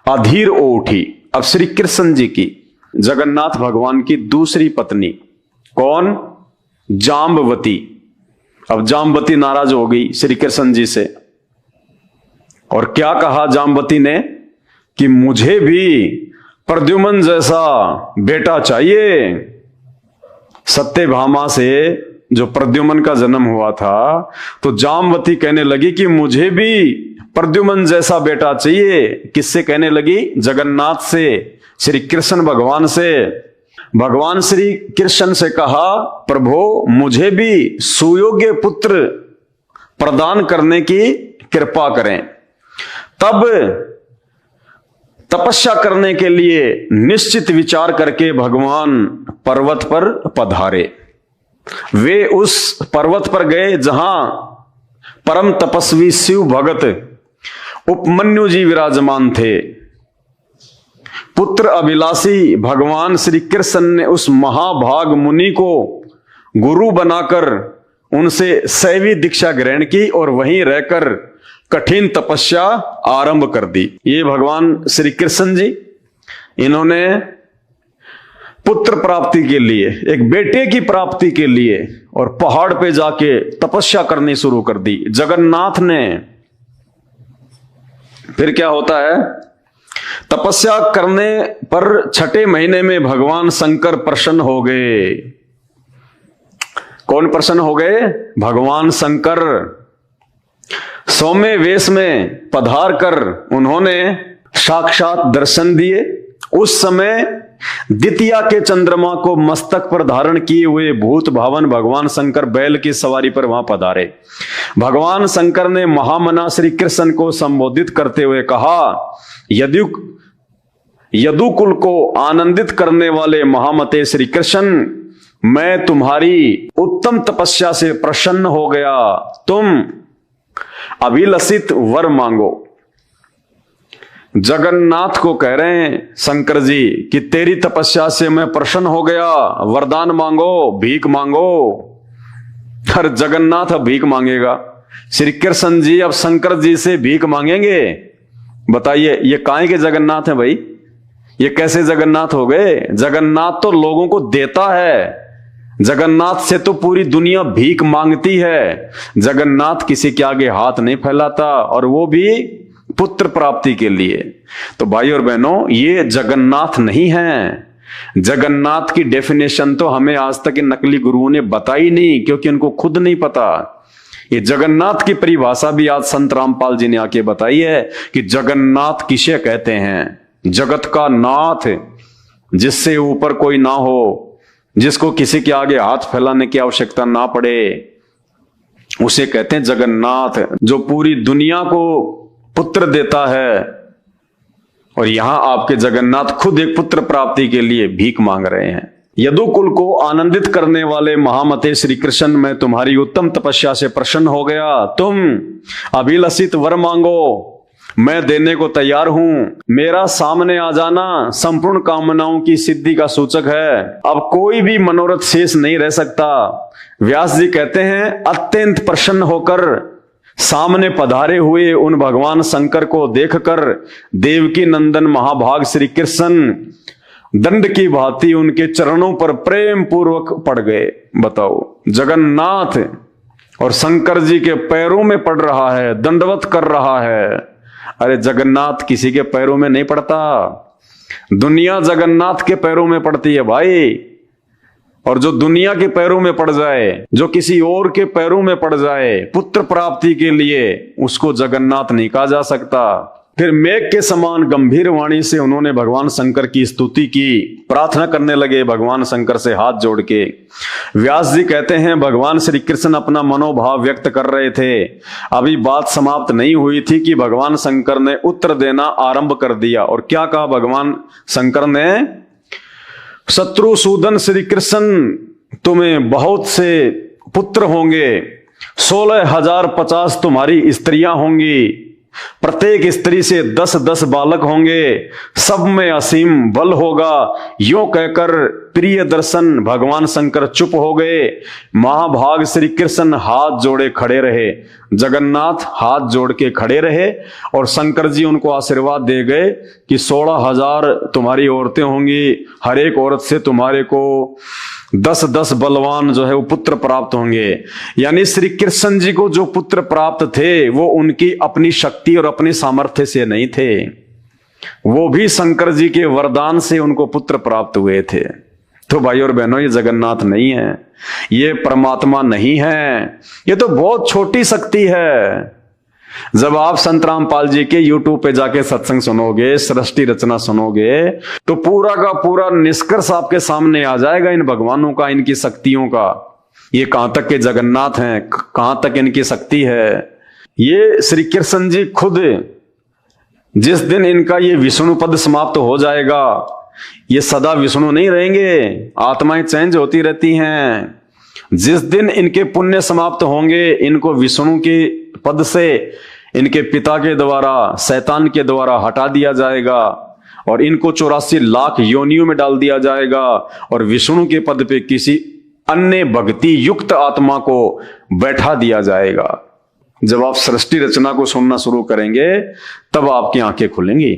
अधीर हो उठी। अब श्री कृष्ण जी की, जगन्नाथ भगवान की दूसरी पत्नी कौन? जाम्बवती। अब जाम्बवती नाराज हो गई श्री कृष्ण जी से, और क्या कहा जाम्बवती ने कि मुझे भी प्रद्युम्न जैसा बेटा चाहिए। सत्यभामा से जो प्रद्युम्न का जन्म हुआ था, तो जाम्बवती कहने लगी कि मुझे भी प्रद्युम्न जैसा बेटा चाहिए। किससे कहने लगी? जगन्नाथ से, श्री कृष्ण भगवान से। भगवान श्री कृष्ण से कहा, प्रभु मुझे भी सुयोग्य पुत्र प्रदान करने की कृपा करें। तब तपस्या करने के लिए निश्चित विचार करके भगवान पर्वत पर पधारे। वे उस पर्वत पर गए जहां परम तपस्वी शिव भगत उपमन्यु जी विराजमान थे। पुत्र अभिलाषी भगवान श्री कृष्ण ने उस महाभाग मुनि को गुरु बनाकर उनसे शैवी दीक्षा ग्रहण की और वहीं रहकर कठिन तपस्या आरंभ कर दी। ये भगवान श्री कृष्ण जी, इन्होंने पुत्र प्राप्ति के लिए, एक बेटे की प्राप्ति के लिए और पहाड़ पे जाके तपस्या करनी शुरू कर दी जगन्नाथ ने। फिर क्या होता है? तपस्या करने पर छठे महीने में भगवान शंकर प्रसन्न हो गए। कौन प्रसन्न हो गए? भगवान शंकर। सौम्य वेश में पधार कर उन्होंने साक्षात दर्शन दिए। उस समय द्वितीया के चंद्रमा को मस्तक पर धारण किए हुए भूत भावन भगवान शंकर बैल की सवारी पर वहां पधारे। भगवान शंकर ने महामना श्री कृष्ण को संबोधित करते हुए कहा, यदुकुल को आनंदित करने वाले महामते श्री कृष्ण, मैं तुम्हारी उत्तम तपस्या से प्रसन्न हो गया। तुम अभिलषित वर मांगो। जगन्नाथ को कह रहे हैं शंकर जी कि तेरी तपस्या से मैं प्रसन्न हो गया, वरदान मांगो, भीख मांगो। हर जगन्नाथ अब भीख मांगेगा। श्री कृष्ण जी अब शंकर जी से भीख मांगेंगे। बताइए ये काहे के जगन्नाथ है भाई? ये कैसे जगन्नाथ हो गए? जगन्नाथ तो लोगों को देता है। जगन्नाथ से तो पूरी दुनिया भीख मांगती है। जगन्नाथ किसी के आगे हाथ नहीं फैलाता, और वो भी पुत्र प्राप्ति के लिए। तो भाई और बहनों, ये जगन्नाथ नहीं है। जगन्नाथ की डेफिनेशन तो हमें आज तक नकली गुरुओं ने बताई नहीं, क्योंकि उनको खुद नहीं पता। ये जगन्नाथ की परिभाषा भी आज संत रामपाल जी ने आके बताई है कि जगन्नाथ किसे कहते हैं? जगत का नाथ, जिससे ऊपर कोई ना हो, जिसको किसी के आगे हाथ फैलाने की आवश्यकता ना पड़े, उसे कहते हैं जगन्नाथ। जो पूरी दुनिया को पुत्र देता है। और यहां आपके जगन्नाथ खुद एक पुत्र प्राप्ति के लिए भीख मांग रहे हैं। यदुकुल को आनंदित करने वाले महामते श्री कृष्ण, मैं तुम्हारी उत्तम तपस्या से प्रसन्न हो गया। तुम अभिलषित वर मांगो, मैं देने को तैयार हूं। मेरा सामने आ जाना संपूर्ण कामनाओं की सिद्धि का सूचक है। अब कोई भी मनोरथ शेष नहीं रह सकता। व्यास जी कहते हैं, अत्यंत प्रसन्न होकर सामने पधारे हुए उन भगवान शंकर को देखकर देवकी नंदन महाभाग श्री कृष्ण दंड की भांति उनके चरणों पर प्रेम पूर्वक पड़ गए। बताओ, जगन्नाथ और शंकर जी के पैरों में पड़ रहा है, दंडवत कर रहा है। अरे जगन्नाथ किसी के पैरों में नहीं पड़ता, दुनिया जगन्नाथ के पैरों में पड़ती है भाई। और जो दुनिया के पैरों में पड़ जाए, जो किसी और के पैरों में पड़ जाए पुत्र प्राप्ति के लिए, उसको जगन्नाथ नहीं कहा जा सकता। फिर मेघ के समान गंभीर वाणी से उन्होंने भगवान शंकर की स्तुति की, प्रार्थना करने लगे भगवान शंकर से हाथ जोड़ के। व्यास जी कहते हैं भगवान श्री कृष्ण अपना मनोभाव व्यक्त कर रहे थे। अभी बात समाप्त नहीं हुई थी कि भगवान शंकर ने उत्तर देना आरंभ कर दिया। और क्या कहा भगवान शंकर ने? शत्रुसूदन श्री कृष्ण, तुम्हें बहुत से पुत्र होंगे, 16,050 तुम्हारी स्त्रियां होंगी, प्रत्येक स्त्री से 10-10 बालक होंगे, सब में असीम बल होगा। यूं कहकर प्रिय दर्शन भगवान शंकर चुप हो गए। महाभाग श्री कृष्ण हाथ जोड़े खड़े रहे, जगन्नाथ हाथ जोड़ के खड़े रहे और शंकर जी उनको आशीर्वाद दे गए कि 16,000 तुम्हारी औरतें होंगी, हर एक औरत से तुम्हारे को 10-10 बलवान जो है वो पुत्र प्राप्त होंगे। यानी श्री कृष्ण जी को जो पुत्र प्राप्त थे वो उनकी अपनी शक्ति और अपने सामर्थ्य से नहीं थे, वो भी शंकर जी के वरदान से उनको पुत्र प्राप्त हुए थे। तो भाई और बहनों, ये जगन्नाथ नहीं है, ये परमात्मा नहीं है, ये तो बहुत छोटी शक्ति है। जब आप संत रामपाल जी के YouTube पे जाके सत्संग सुनोगे, सृष्टि रचना सुनोगे, तो पूरा का पूरा निष्कर्ष आपके सामने आ जाएगा इन भगवानों का, इनकी शक्तियों का। ये कहां तक के जगन्नाथ हैं, कहां तक इनकी शक्ति है। ये श्री कृष्ण जी खुद, जिस दिन इनका ये विष्णु पद समाप्त हो जाएगा, ये सदा विष्णु नहीं रहेंगे, आत्माएं चेंज होती रहती हैं। जिस दिन इनके पुण्य समाप्त होंगे, इनको विष्णु के पद से इनके पिता के द्वारा, शैतान के द्वारा हटा दिया जाएगा और इनको 84 लाख योनियों में डाल दिया जाएगा और विष्णु के पद पे किसी अन्य भक्ति युक्त आत्मा को बैठा दिया जाएगा। जब आप सृष्टि रचना को सुनना शुरू करेंगे तब आपकी आंखें खुलेंगी।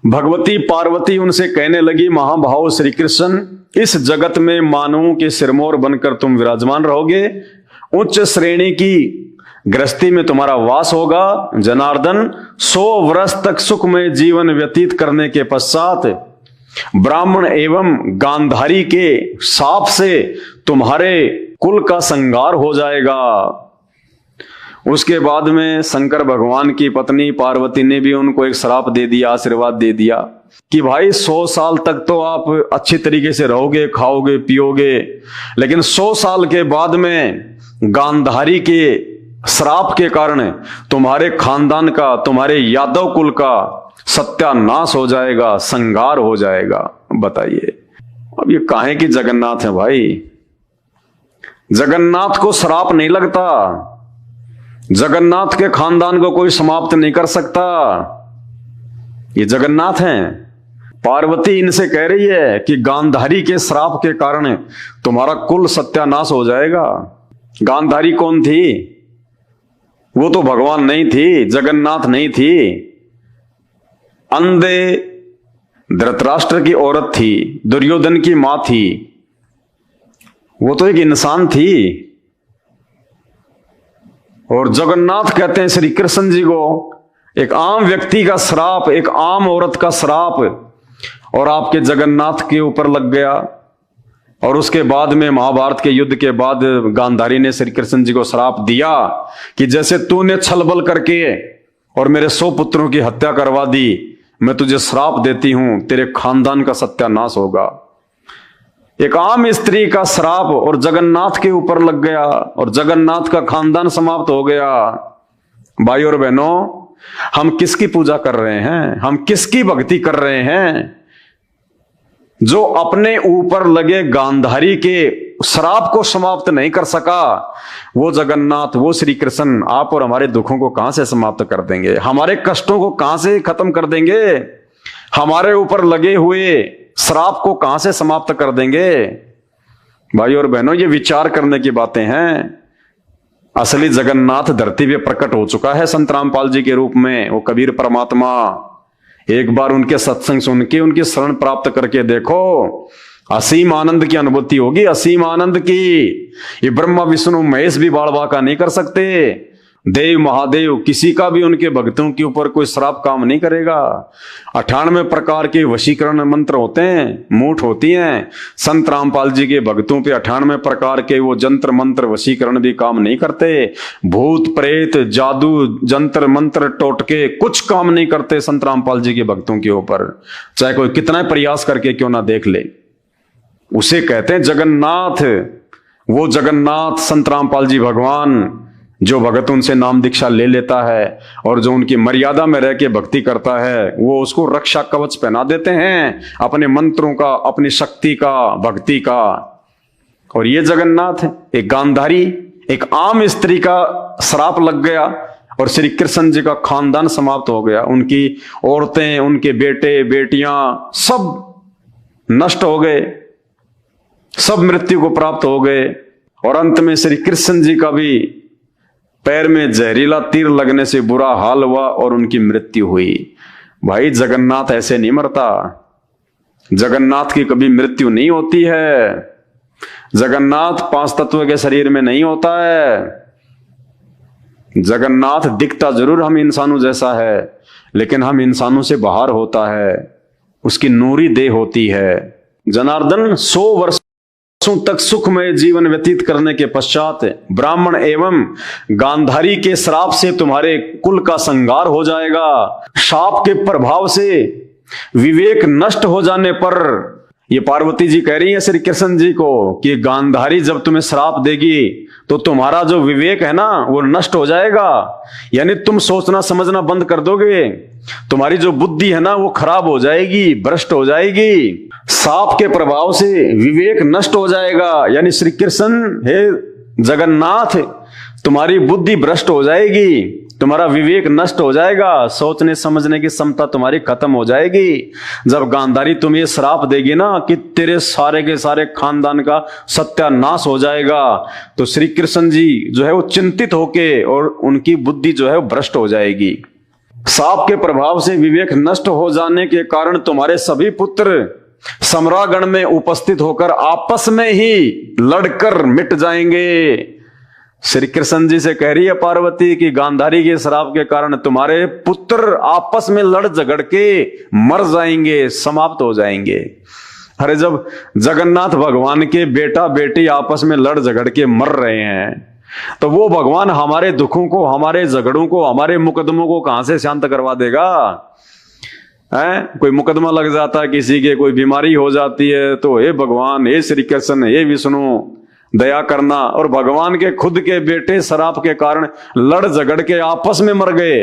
भगवती पार्वती उनसे कहने लगी, महाभाव श्री कृष्ण, इस जगत में मानवों के सिरमौर बनकर तुम विराजमान रहोगे, उच्च श्रेणी की गृहस्थी में तुम्हारा वास होगा। जनार्दन 100 वर्ष तक सुखमय जीवन व्यतीत करने के पश्चात ब्राह्मण एवं गांधारी के शाप से तुम्हारे कुल का संहार हो जाएगा। उसके बाद में शंकर भगवान की पत्नी पार्वती ने भी उनको एक श्राप दे दिया, आशीर्वाद दे दिया कि भाई 100 साल तक तो आप अच्छी तरीके से रहोगे, खाओगे, पियोगे, लेकिन 100 साल के बाद में गांधारी के श्राप के कारण तुम्हारे खानदान का, तुम्हारे यादव कुल का सत्यानाश हो जाएगा, संहार हो जाएगा। बताइए, अब ये काहे की जगन्नाथ है भाई? जगन्नाथ को श्राप नहीं लगता, जगन्नाथ के खानदान को कोई समाप्त नहीं कर सकता। ये जगन्नाथ हैं। पार्वती इनसे कह रही है कि गांधारी के श्राप के कारण तुम्हारा कुल सत्यानाश हो जाएगा। गांधारी कौन थी? वो तो भगवान नहीं थी, जगन्नाथ नहीं थी, अंधे धृतराष्ट्र की औरत थी, दुर्योधन की मां थी। वो तो एक इंसान थी। और जगन्नाथ कहते हैं श्री कृष्ण जी को एक आम व्यक्ति का श्राप, एक आम औरत का श्राप और आपके जगन्नाथ के ऊपर लग गया। और उसके बाद में महाभारत के युद्ध के बाद गांधारी ने श्री कृष्ण जी को श्राप दिया कि जैसे तूने छलबल करके और मेरे 100 पुत्रों की हत्या करवा दी, मैं तुझे श्राप देती हूं, तेरे खानदान का सत्यानाश होगा। एक आम स्त्री का श्राप और जगन्नाथ के ऊपर लग गया और जगन्नाथ का खानदान समाप्त हो गया। भाई और बहनों, हम किसकी पूजा कर रहे हैं? हम किसकी भक्ति कर रहे हैं? जो अपने ऊपर लगे गांधारी के श्राप को समाप्त नहीं कर सका, वो जगन्नाथ, वो श्री कृष्ण आप और हमारे दुखों को कहां से समाप्त कर देंगे? हमारे कष्टों को कहां से खत्म कर देंगे? हमारे ऊपर लगे हुए श्राप को कहां से समाप्त कर देंगे? भाई और बहनों, ये विचार करने की बातें हैं। असली जगन्नाथ धरती पे प्रकट हो चुका है संत रामपाल जी के रूप में। वो कबीर परमात्मा, एक बार उनके सत्संग सुन के उनकी शरण प्राप्त करके देखो, असीम आनंद की अनुभूति होगी, असीम आनंद की। ये ब्रह्मा विष्णु महेश भी बाड़ बांका नहीं कर सकते। देव महादेव किसी का भी उनके भक्तों के ऊपर कोई श्राप काम नहीं करेगा। 98 प्रकार के वशीकरण मंत्र होते हैं, मूठ होती हैं। संत रामपाल जी के भक्तों पे 98 प्रकार के वो जंत्र मंत्र वशीकरण भी काम नहीं करते। भूत प्रेत जादू जंत्र मंत्र टोटके कुछ काम नहीं करते संत रामपाल जी के भक्तों के ऊपर, चाहे कोई कितना प्रयास करके क्यों ना देख ले। उसे कहते हैं जगन्नाथ। वो जगन्नाथ संत रामपाल जी भगवान, जो भगत उनसे नाम दीक्षा ले लेता है और जो उनकी मर्यादा में रह के भक्ति करता है, वो उसको रक्षा कवच पहना देते हैं अपने मंत्रों का, अपनी शक्ति का, भक्ति का। और ये जगन्नाथ एक गांधारी, एक आम स्त्री का श्राप लग गया और श्री कृष्ण जी का खानदान समाप्त हो गया। उनकी औरतें, उनके बेटे बेटियां सब नष्ट हो गए, सब मृत्यु को प्राप्त हो गए। और अंत में श्री कृष्ण जी का भी पैर में जहरीला तीर लगने से बुरा हाल हुआ और उनकी मृत्यु हुई। भाई जगन्नाथ ऐसे नहीं मरता, जगन्नाथ की कभी मृत्यु नहीं होती है। जगन्नाथ 5 तत्व के शरीर में नहीं होता है। जगन्नाथ दिखता जरूर हम इंसानों जैसा है, लेकिन हम इंसानों से बाहर होता है, उसकी नूरी देह होती है। जनार्दन 100 वर्षों तक सुखमय जीवन व्यतीत करने के पश्चात ब्राह्मण एवं गांधारी के श्राप से तुम्हारे कुल का संहार हो जाएगा। शाप के प्रभाव से विवेक नष्ट हो जाने पर, ये पार्वती जी कह रही है श्री कृष्ण जी को कि गांधारी जब तुम्हें श्राप देगी तो तुम्हारा जो विवेक है ना वो नष्ट हो जाएगा, यानी तुम सोचना समझना बंद कर दोगे, तुम्हारी जो बुद्धि है ना वो खराब हो जाएगी, भ्रष्ट हो जाएगी। साप के प्रभाव से विवेक नष्ट हो जाएगा, यानी श्री कृष्ण हे जगन्नाथ तुम्हारी बुद्धि भ्रष्ट हो जाएगी, तुम्हारा विवेक नष्ट हो जाएगा, सोचने समझने की क्षमता तुम्हारी खत्म हो जाएगी। जब गांधारी तुम्हें श्राप देगी ना कि तेरे सारे के सारे खानदान का सत्यानाश हो जाएगा, तो श्री कृष्ण जी जो है वो चिंतित होके और उनकी बुद्धि जो है वो भ्रष्ट हो जाएगी। साप के प्रभाव से विवेक नष्ट हो जाने के कारण तुम्हारे सभी पुत्र सम्रागण में उपस्थित होकर आपस में ही लड़कर मिट जाएंगे। श्री कृष्ण जी से कह रही है पार्वती कि गांधारी के श्राप के कारण तुम्हारे पुत्र आपस में लड़ झगड़ के मर जाएंगे, समाप्त हो जाएंगे। अरे जब जगन्नाथ भगवान के बेटा बेटी आपस में लड़ झगड़ के मर रहे हैं तो वो भगवान हमारे दुखों को, हमारे झगड़ों को, हमारे मुकदमों को कहां से शांत करवा देगा? कोई मुकदमा लग जाता है, किसी के कोई बीमारी हो जाती है तो हे भगवान, हे श्री कृष्ण, हे विष्णु दया करना। और भगवान के खुद के बेटे शराब के कारण लड़ झगड़ के आपस में मर गए,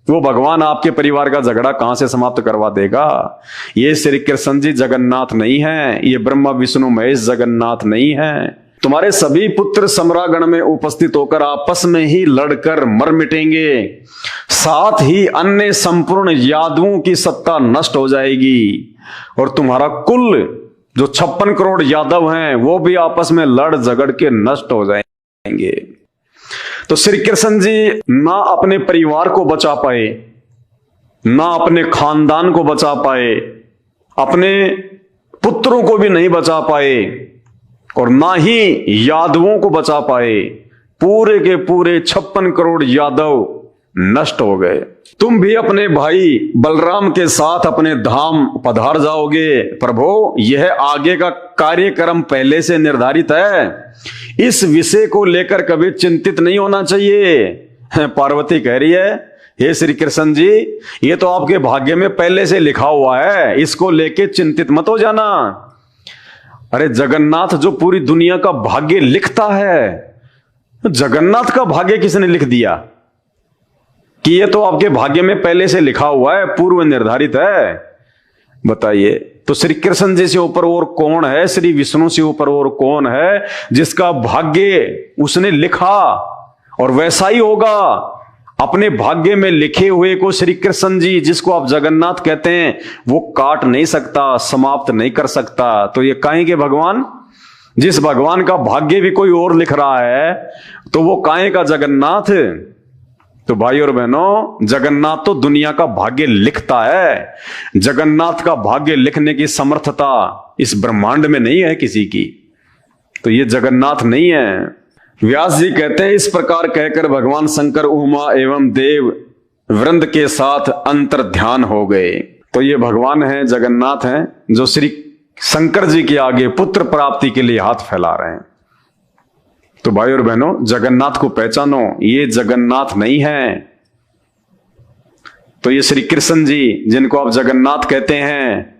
वो भगवान आपके परिवार का झगड़ा कहां से समाप्त करवा देगा? ये श्री कृष्ण जी जगन्नाथ नहीं है, ये ब्रह्मा विष्णु महेश जगन्नाथ नहीं है। तुम्हारे सभी पुत्र सम्रागण में उपस्थित होकर आपस में ही लड़कर मर मिटेंगे, साथ ही अन्य संपूर्ण यादवों की सत्ता नष्ट हो जाएगी और तुम्हारा कुल जो 56 करोड़ यादव हैं वो भी आपस में लड़ झगड़ के नष्ट हो जाएंगे। तो श्री कृष्ण जी ना अपने परिवार को बचा पाए, ना अपने खानदान को बचा पाए, अपने पुत्रों को भी नहीं बचा पाए और ना ही यादवों को बचा पाए। पूरे के पूरे 56 करोड़ यादव नष्ट हो गए। तुम भी अपने भाई बलराम के साथ अपने धाम पधार जाओगे। प्रभु, यह आगे का कार्यक्रम पहले से निर्धारित है, इस विषय को लेकर कभी चिंतित नहीं होना चाहिए। पार्वती कह रही है, हे श्री कृष्ण जी, ये तो आपके भाग्य में पहले से लिखा हुआ है, इसको लेके चिंतित मत हो जाना। अरे जगन्नाथ जो पूरी दुनिया का भाग्य लिखता है, जगन्नाथ का भाग्य किसने लिख दिया कि ये तो आपके भाग्य में पहले से लिखा हुआ है, पूर्व निर्धारित है? बताइए। तो श्री कृष्ण जी से ऊपर और कौन है, श्री विष्णु से ऊपर और कौन है जिसका भाग्य उसने लिखा और वैसा ही होगा? अपने भाग्य में लिखे हुए को श्री कृष्ण जी, जिसको आप जगन्नाथ कहते हैं, वो काट नहीं सकता, समाप्त नहीं कर सकता। तो ये काहे के भगवान? जिस भगवान का भाग्य भी कोई और लिख रहा है तो वो काहे का जगन्नाथ। तो भाई और बहनों, जगन्नाथ तो दुनिया का भाग्य लिखता है। जगन्नाथ का भाग्य लिखने की समर्थता इस ब्रह्मांड में नहीं है किसी की। तो ये जगन्नाथ नहीं है। व्यास जी कहते हैं, इस प्रकार कहकर भगवान शंकर उमा एवं देव वृंद के साथ अंतर ध्यान हो गए। तो ये भगवान हैं, जगन्नाथ हैं, जो श्री शंकर जी के आगे पुत्र प्राप्ति के लिए हाथ फैला रहे हैं। तो भाई और बहनों, जगन्नाथ को पहचानो, ये जगन्नाथ नहीं है। तो ये श्री कृष्ण जी जिनको आप जगन्नाथ कहते हैं,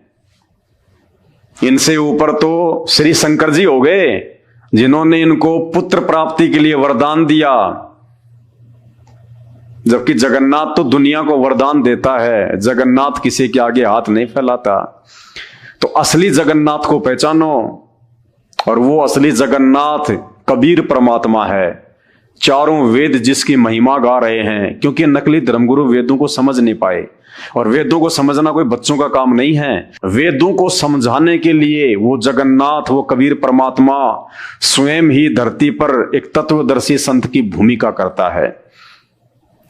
इनसे ऊपर तो श्री शंकर जी हो गए, जिन्होंने इनको पुत्र प्राप्ति के लिए वरदान दिया। जबकि जगन्नाथ तो दुनिया को वरदान देता है, जगन्नाथ किसी के आगे हाथ नहीं फैलाता। तो असली जगन्नाथ को पहचानो, और वो असली जगन्नाथ कबीर परमात्मा है। चारों वेद जिसकी महिमा गा रहे हैं, क्योंकि नकली धर्मगुरु वेदों को समझ नहीं पाए। और वेदों को समझना कोई बच्चों का काम नहीं है। वेदों को समझाने के लिए वो जगन्नाथ, वो कबीर परमात्मा स्वयं ही धरती पर एक तत्वदर्शी संत की भूमिका करता है।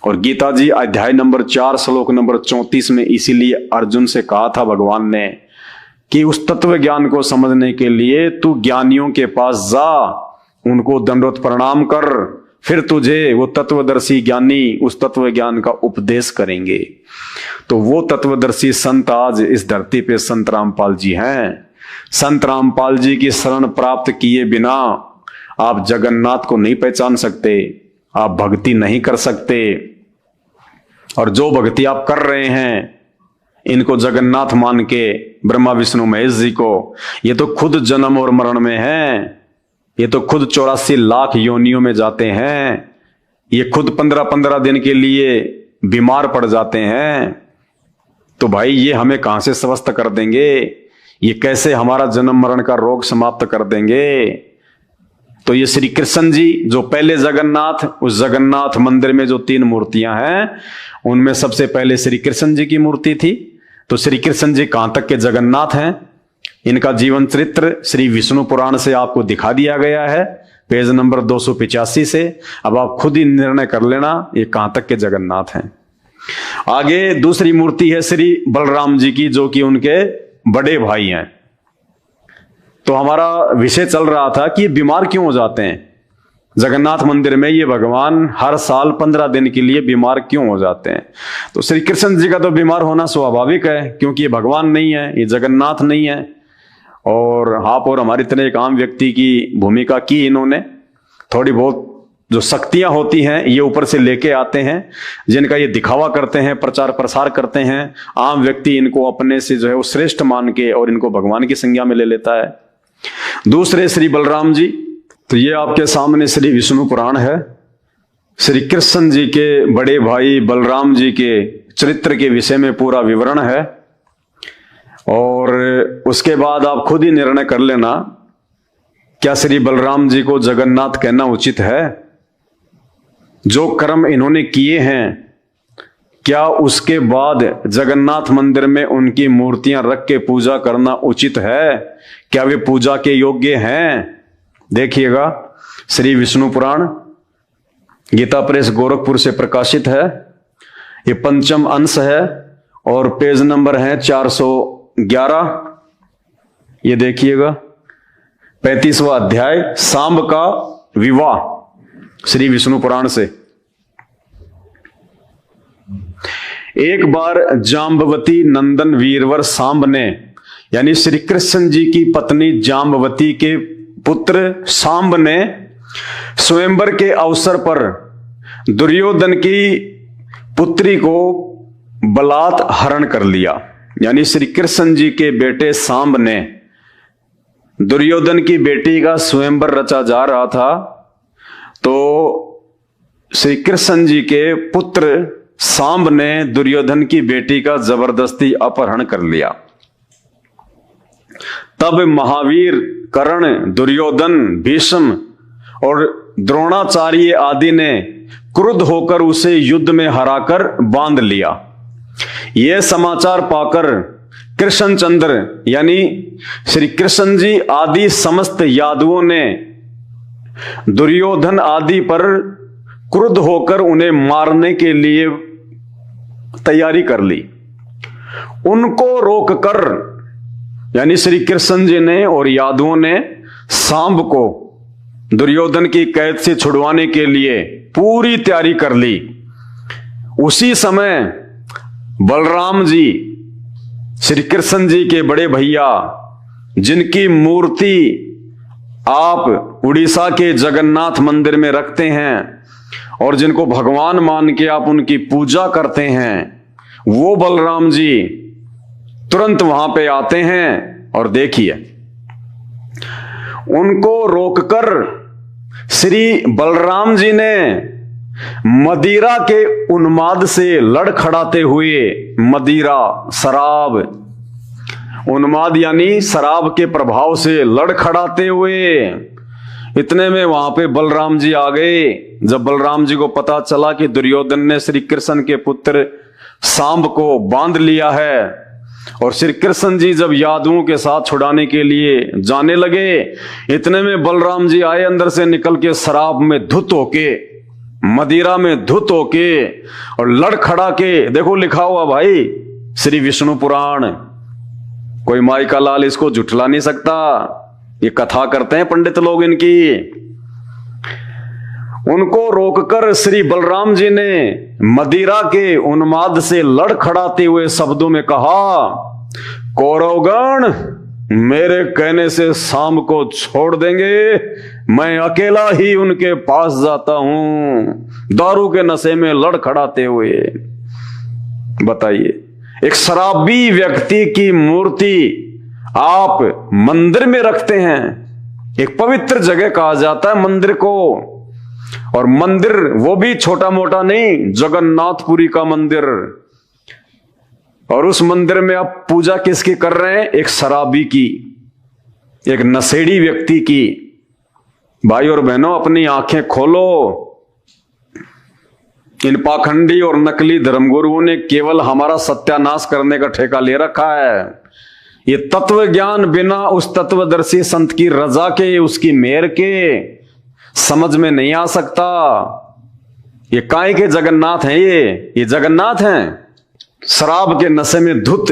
और गीता जी अध्याय नंबर 4 श्लोक नंबर 34 में इसीलिए अर्जुन से कहा था भगवान ने कि उस तत्व ज्ञान को समझने के लिए तू ज्ञानियों के पास जा, उनको दंडवत प्रणाम कर, फिर तुझे वो तत्वदर्शी ज्ञानी उस तत्व ज्ञान का उपदेश करेंगे। तो वो तत्वदर्शी संत आज इस धरती पे संत रामपाल जी हैं। संत रामपाल जी की शरण प्राप्त किए बिना आप जगन्नाथ को नहीं पहचान सकते, आप भक्ति नहीं कर सकते। और जो भक्ति आप कर रहे हैं, इनको जगन्नाथ मान के, ब्रह्मा विष्णु महेश जी को, ये तो खुद जन्म और मरण में हैं। ये तो खुद 84 लाख योनियों में जाते हैं। ये खुद 15-15 दिन के लिए बीमार पड़ जाते हैं। तो भाई ये हमें कहां से स्वस्थ कर देंगे? ये कैसे हमारा जन्म मरण का रोग समाप्त कर देंगे? तो ये श्री कृष्ण जी जो पहले जगन्नाथ, उस जगन्नाथ मंदिर में जो 3 मूर्तियां हैं, उनमें सबसे पहले श्री कृष्ण जी की मूर्ति थी। तो श्री कृष्ण जी कहां तक के जगन्नाथ हैं, इनका जीवन चरित्र श्री विष्णु पुराण से आपको दिखा दिया गया है, पेज नंबर 285 से। अब आप खुद ही निर्णय कर लेना ये कहां तक के जगन्नाथ हैं। आगे दूसरी मूर्ति है श्री बलराम जी की, जो कि उनके बड़े भाई हैं। तो हमारा विषय चल रहा था कि ये बीमार क्यों हो जाते हैं जगन्नाथ मंदिर में। ये भगवान हर साल 15 दिन के लिए बीमार क्यों हो जाते हैं? तो श्री कृष्ण जी का तो बीमार होना स्वाभाविक है, क्योंकि ये भगवान नहीं है, ये जगन्नाथ नहीं है। और आप और हमारी तरह एक आम व्यक्ति की भूमिका की इन्होंने। थोड़ी बहुत जो शक्तियां होती हैं ये ऊपर से लेके आते हैं, जिनका ये दिखावा करते हैं, प्रचार प्रसार करते हैं। आम व्यक्ति इनको अपने से जो है वो श्रेष्ठ मान के और इनको भगवान की संज्ञा में ले लेता है। दूसरे श्री बलराम जी, तो ये आपके सामने श्री विष्णु पुराण है। श्री कृष्ण जी के बड़े भाई बलराम जी के चरित्र के विषय में पूरा विवरण है। और उसके बाद आप खुद ही निर्णय कर लेना, क्या श्री बलराम जी को जगन्नाथ कहना उचित है? जो कर्म इन्होंने किए हैं, क्या उसके बाद जगन्नाथ मंदिर में उनकी मूर्तियां रख के पूजा करना उचित है? क्या वे पूजा के योग्य हैं? देखिएगा, श्री विष्णु पुराण गीता प्रेस गोरखपुर से प्रकाशित है। ये 5म अंश है और पेज नंबर है 411। ये देखिएगा, 35वां अध्याय, सांब का विवाह, श्री विष्णु पुराण से। एक बार जाम्बवती नंदन वीरवर सांब ने, यानी श्री कृष्ण जी की पत्नी जाम्बवती के पुत्र सांब ने स्वयंवर के अवसर पर दुर्योधन की पुत्री को बलात् हरण कर लिया। यानी श्री कृष्ण जी के बेटे सांब ने, दुर्योधन की बेटी का स्वयंवर रचा जा रहा था, तो श्री कृष्ण जी के पुत्र सांब ने दुर्योधन की बेटी का जबरदस्ती अपहरण कर लिया। तब महावीर, कर्ण, दुर्योधन, भीष्म और द्रोणाचार्य आदि ने क्रुद्ध होकर उसे युद्ध में हराकर बांध लिया। यह समाचार पाकर कृष्णचंद्र यानी श्री कृष्ण जी आदि समस्त यादवों ने दुर्योधन आदि पर क्रुद्ध होकर उन्हें मारने के लिए तैयारी कर ली। उनको रोककर यानी श्री कृष्ण जी ने और यादवों ने सांब को दुर्योधन की कैद से छुड़वाने के लिए पूरी तैयारी कर ली। उसी समय बलराम जी श्री कृष्ण जी के बड़े भैया, जिनकी मूर्ति आप उड़ीसा के जगन्नाथ मंदिर में रखते हैं और जिनको भगवान मान के आप उनकी पूजा करते हैं, वो बलराम जी तुरंत वहां पे आते हैं और देखिए, उनको रोककर श्री बलराम जी ने मदिरा के उन्माद से लड़खड़ाते हुए, मदिरा शराब, उन्माद यानी शराब के प्रभाव से लड़खड़ाते हुए, इतने में वहां पे बलराम जी आ गए। जब बलराम जी को पता चला कि दुर्योधन ने श्री कृष्ण के पुत्र सांब को बांध लिया है और श्री कृष्ण जी जब यादवों के साथ छुड़ाने के लिए जाने लगे, इतने में बलराम जी आए अंदर से निकल के, शराब में धुत होके, मदिरा में धुत होके और लड़खड़ा के। देखो लिखा हुआ भाई श्री विष्णु पुराण, कोई माई का लाल इसको झुठला नहीं सकता। ये कथा करते हैं पंडित लोग इनकी। उनको रोककर श्री बलराम जी ने मदिरा के उन्माद से लड़खड़ाते हुए शब्दों में कहा, कौरवगण मेरे कहने से शाम को छोड़ देंगे, मैं अकेला ही उनके पास जाता हूं। दारू के नशे में लड़खड़ाते हुए। बताइए, एक शराबी व्यक्ति की मूर्ति आप मंदिर में रखते हैं। एक पवित्र जगह कहा जाता है मंदिर को, और मंदिर वो भी छोटा मोटा नहीं, जगन्नाथपुरी का मंदिर। और उस मंदिर में आप पूजा किसकी कर रहे हैं? एक शराबी की, एक नशेड़ी व्यक्ति की। भाई और बहनों, अपनी आंखें खोलो। इन पाखंडी और नकली धर्मगुरुओं ने केवल हमारा सत्यानाश करने का ठेका ले रखा है। ये तत्व ज्ञान बिना उस तत्वदर्शी संत की रजा के, उसकी मेहर के समझ में नहीं आ सकता। ये काय के जगन्नाथ हैं? ये जगन्नाथ हैं शराब के नशे में धुत।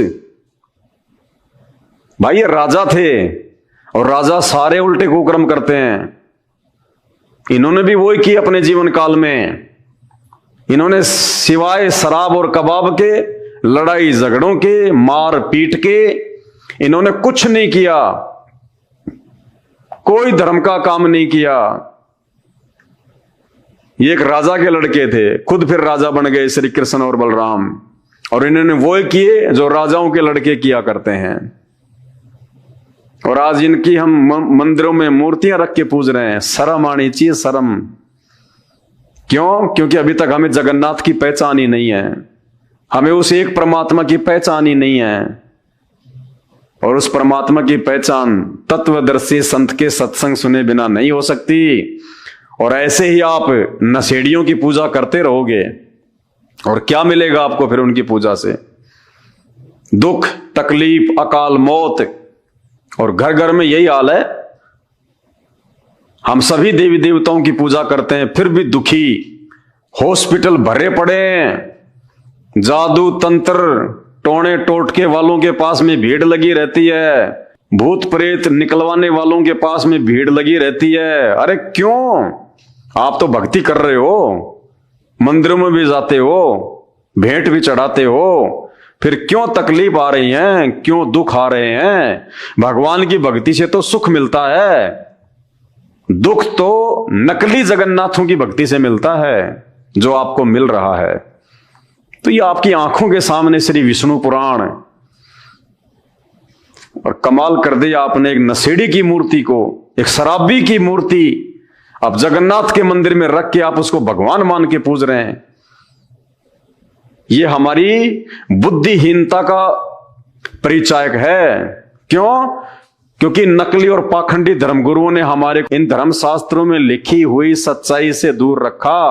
भाई ये राजा थे, और राजा सारे उल्टे कुकर्म करते हैं। इन्होंने भी वही किया अपने जीवन काल में। इन्होंने सिवाय शराब और कबाब के, लड़ाई झगड़ों के, मार पीट के, इन्होंने कुछ नहीं किया। कोई धर्म का काम नहीं किया। ये एक राजा के लड़के थे, खुद फिर राजा बन गए श्री कृष्ण और बलराम। और इन्होंने वो किए जो राजाओं के लड़के किया करते हैं। और आज इनकी हम मंदिरों में मूर्तियां रख के पूज रहे हैं। शर्म आनी चाहिए, शर्म। क्यों? क्योंकि अभी तक हमें जगन्नाथ की पहचान ही नहीं है, हमें उस एक परमात्मा की पहचान ही नहीं है। और उस परमात्मा की पहचान तत्वदर्शी संत के सत्संग सुने बिना नहीं हो सकती। और ऐसे ही आप नशेड़ियों की पूजा करते रहोगे, और क्या मिलेगा आपको फिर उनकी पूजा से? दुख, तकलीफ, अकाल मौत। और घर घर में यही हाल है। हम सभी देवी देवताओं की पूजा करते हैं, फिर भी दुखी। हॉस्पिटल भरे पड़े हैं। जादू तंत्र टोने टोटके वालों के पास में भीड़ लगी रहती है। भूत प्रेत निकलवाने वालों के पास में भीड़ लगी रहती है। अरे क्यों? आप तो भक्ति कर रहे हो, मंदिरों में भी जाते हो, भेंट भी चढ़ाते हो, फिर क्यों तकलीफ आ रही है? क्यों दुख आ रहे हैं? भगवान की भक्ति से तो सुख मिलता है। दुख तो नकली जगन्नाथों की भक्ति से मिलता है, जो आपको मिल रहा है। तो ये आपकी आंखों के सामने श्री विष्णु पुराण। और कमाल कर दिया आपने, एक नशेड़ी की मूर्ति को, एक शराबी की मूर्ति आप जगन्नाथ के मंदिर में रख के आप उसको भगवान मान के पूज रहे हैं। ये हमारी बुद्धिहीनता का परिचायक है। क्यों? क्योंकि नकली और पाखंडी धर्मगुरुओं ने हमारे इन धर्म शास्त्रों में लिखी हुई सच्चाई से दूर रखा।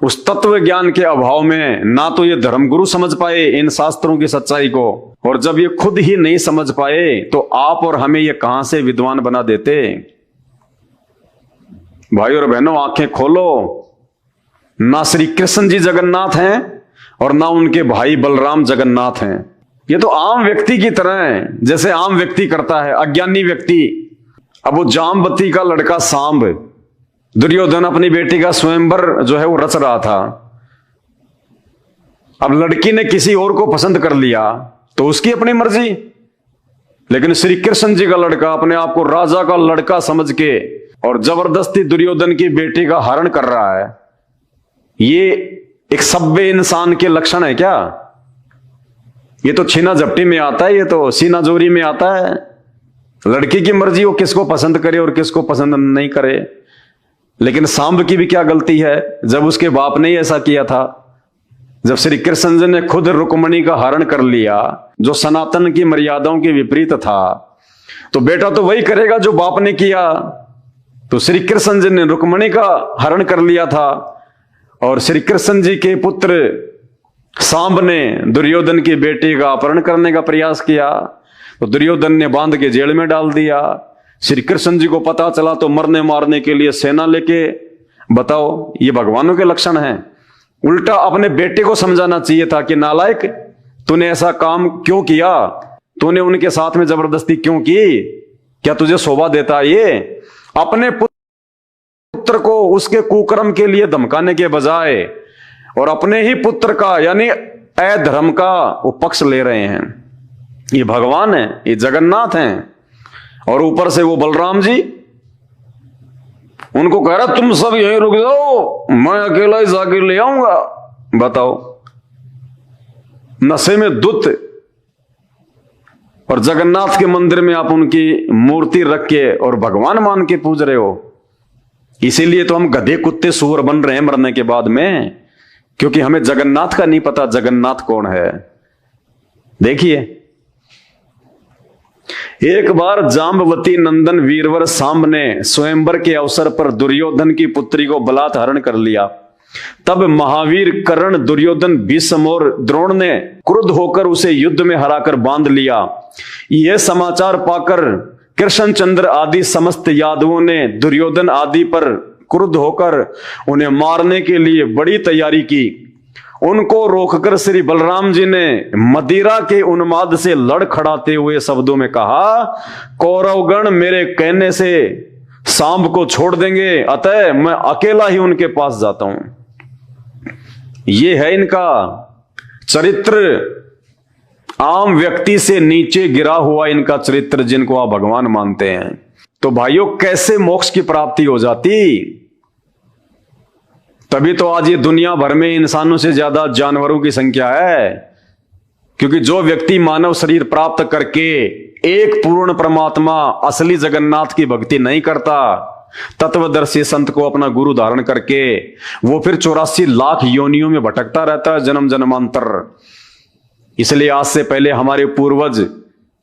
उस तत्व ज्ञान के अभाव में ना तो ये धर्मगुरु समझ पाए इन शास्त्रों की सच्चाई को, और जब ये खुद ही नहीं समझ पाए तो आप और हमें ये कहां से विद्वान बना देते। भाई और बहनों, आंखें खोलो। ना श्री कृष्ण जी जगन्नाथ हैं और ना उनके भाई बलराम जगन्नाथ हैं। ये तो आम व्यक्ति की तरह है, जैसे आम व्यक्ति करता है, अज्ञानी व्यक्ति। अब वो जामवती का लड़का सांब, दुर्योधन अपनी बेटी का स्वयंवर जो है वो रच रहा था। अब लड़की ने किसी और को पसंद कर लिया तो उसकी अपनी मर्जी, लेकिन श्री कृष्ण जी का लड़का अपने आप को राजा का लड़का समझ के और जबरदस्ती दुर्योधन की बेटी का हरण कर रहा है। ये एक सभ्य इंसान के लक्षण है क्या? ये तो छीना झपटी में आता है, ये तो सीना जोरी में आता है। लड़की की मर्जी, वो किसको पसंद करे और किसको पसंद नहीं करे। लेकिन सांब की भी क्या गलती है जब उसके बाप ने ही ऐसा किया था। जब श्री कृष्ण जी ने खुद रुक्मणी का हरण कर लिया, जो सनातन की मर्यादाओं के विपरीत था, तो बेटा तो वही करेगा जो बाप ने किया। तो श्री कृष्ण जी ने रुक्मणी का हरण कर लिया था और श्री कृष्ण जी के पुत्र सांब ने दुर्योधन की बेटी का अपहरण करने का प्रयास किया, तो दुर्योधन ने बांध के जेल में डाल दिया। श्री कृष्ण जी को पता चला तो मरने मारने के लिए सेना लेके, बताओ ये भगवानों के लक्षण हैं। उल्टा अपने बेटे को समझाना चाहिए था कि नालायक, तूने ऐसा काम क्यों किया, तूने उनके साथ में जबरदस्ती क्यों की, क्या तुझे शोभा देता ये? अपने पुत्र को उसके कुकर्म के लिए धमकाने के बजाय और अपने ही पुत्र का यानी अधर्म का वो पक्ष ले रहे हैं। ये भगवान है, ये जगन्नाथ हैं। और ऊपर से वो बलराम जी उनको कह रहा तुम सब यहीं रुक जाओ, मैं अकेला ही जाके ले आऊंगा। बताओ, नशे में दुत, और जगन्नाथ के मंदिर में आप उनकी मूर्ति रख के और भगवान मान के पूज रहे हो। इसीलिए तो हम गधे कुत्ते सूअर बन रहे हैं मरने के बाद में, क्योंकि हमें जगन्नाथ का नहीं पता जगन्नाथ कौन है। देखिए, एक बार जाम्बवती नंदन वीरवर सांब ने स्वयंवर के अवसर पर दुर्योधन की पुत्री को बलात् हरण कर लिया। तब महावीर कर्ण, दुर्योधन, भीष्म और द्रोण ने क्रुद्ध होकर उसे युद्ध में हराकर बांध लिया। यह समाचार पाकर कृष्णचंद्र आदि समस्त यादवों ने दुर्योधन आदि पर क्रुद्ध होकर उन्हें मारने के लिए बड़ी तैयारी की। उनको रोककर श्री बलराम जी ने मदिरा के उन्माद से लड़ खड़ाते हुए शब्दों में कहा, कौरवगण मेरे कहने से सांब को छोड़ देंगे, अतः मैं अकेला ही उनके पास जाता हूं। ये है इनका चरित्र, आम व्यक्ति से नीचे गिरा हुआ इनका चरित्र, जिनको आप भगवान मानते हैं। तो भाइयों, कैसे मोक्ष की प्राप्ति हो जाती? तभी तो आज ये दुनिया भर में इंसानों से ज्यादा जानवरों की संख्या है, क्योंकि जो व्यक्ति मानव शरीर प्राप्त करके एक पूर्ण परमात्मा असली जगन्नाथ की भक्ति नहीं करता, तत्वदर्शी संत को अपना गुरु धारण करके, वो फिर 84 लाख योनियों में भटकता रहता है जन्म जन्मांतर। इसलिए आज से पहले हमारे पूर्वज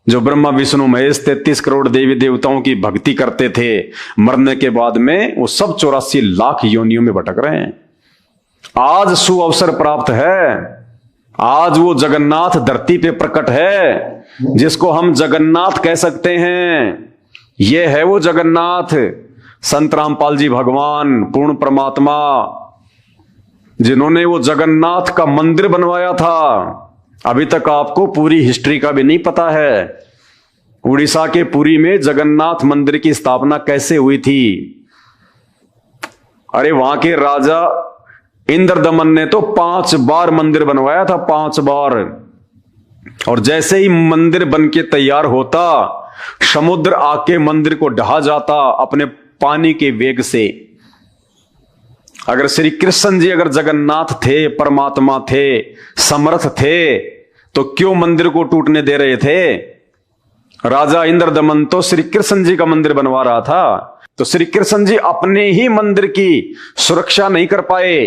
जो ब्रह्मा विष्णु महेश 33 करोड़ देवी देवताओं की भक्ति करते थे, मरने के बाद में वो सब 84 लाख योनियों में भटक रहे हैं। आज सुअवसर प्राप्त है, आज वो जगन्नाथ धरती पे प्रकट है, जिसको हम जगन्नाथ कह सकते हैं। ये है वो जगन्नाथ, संत रामपाल जी भगवान, पूर्ण परमात्मा, जिन्होंने वो जगन्नाथ का मंदिर बनवाया था। अभी तक आपको पूरी हिस्ट्री का भी नहीं पता है, उड़ीसा के पुरी में जगन्नाथ मंदिर की स्थापना कैसे हुई थी। अरे वहां के राजा इंद्रदमन ने तो 5 बार मंदिर बनवाया था, 5 बार। और जैसे ही मंदिर बन के तैयार होता, समुद्र आके मंदिर को ढहा जाता अपने पानी के वेग से। अगर श्री कृष्ण जी अगर जगन्नाथ थे, परमात्मा थे, समर्थ थे, तो क्यों मंदिर को टूटने दे रहे थे? राजा इंद्रदमन तो श्री कृष्ण जी का मंदिर बनवा रहा था, तो श्री कृष्ण जी अपने ही मंदिर की सुरक्षा नहीं कर पाए,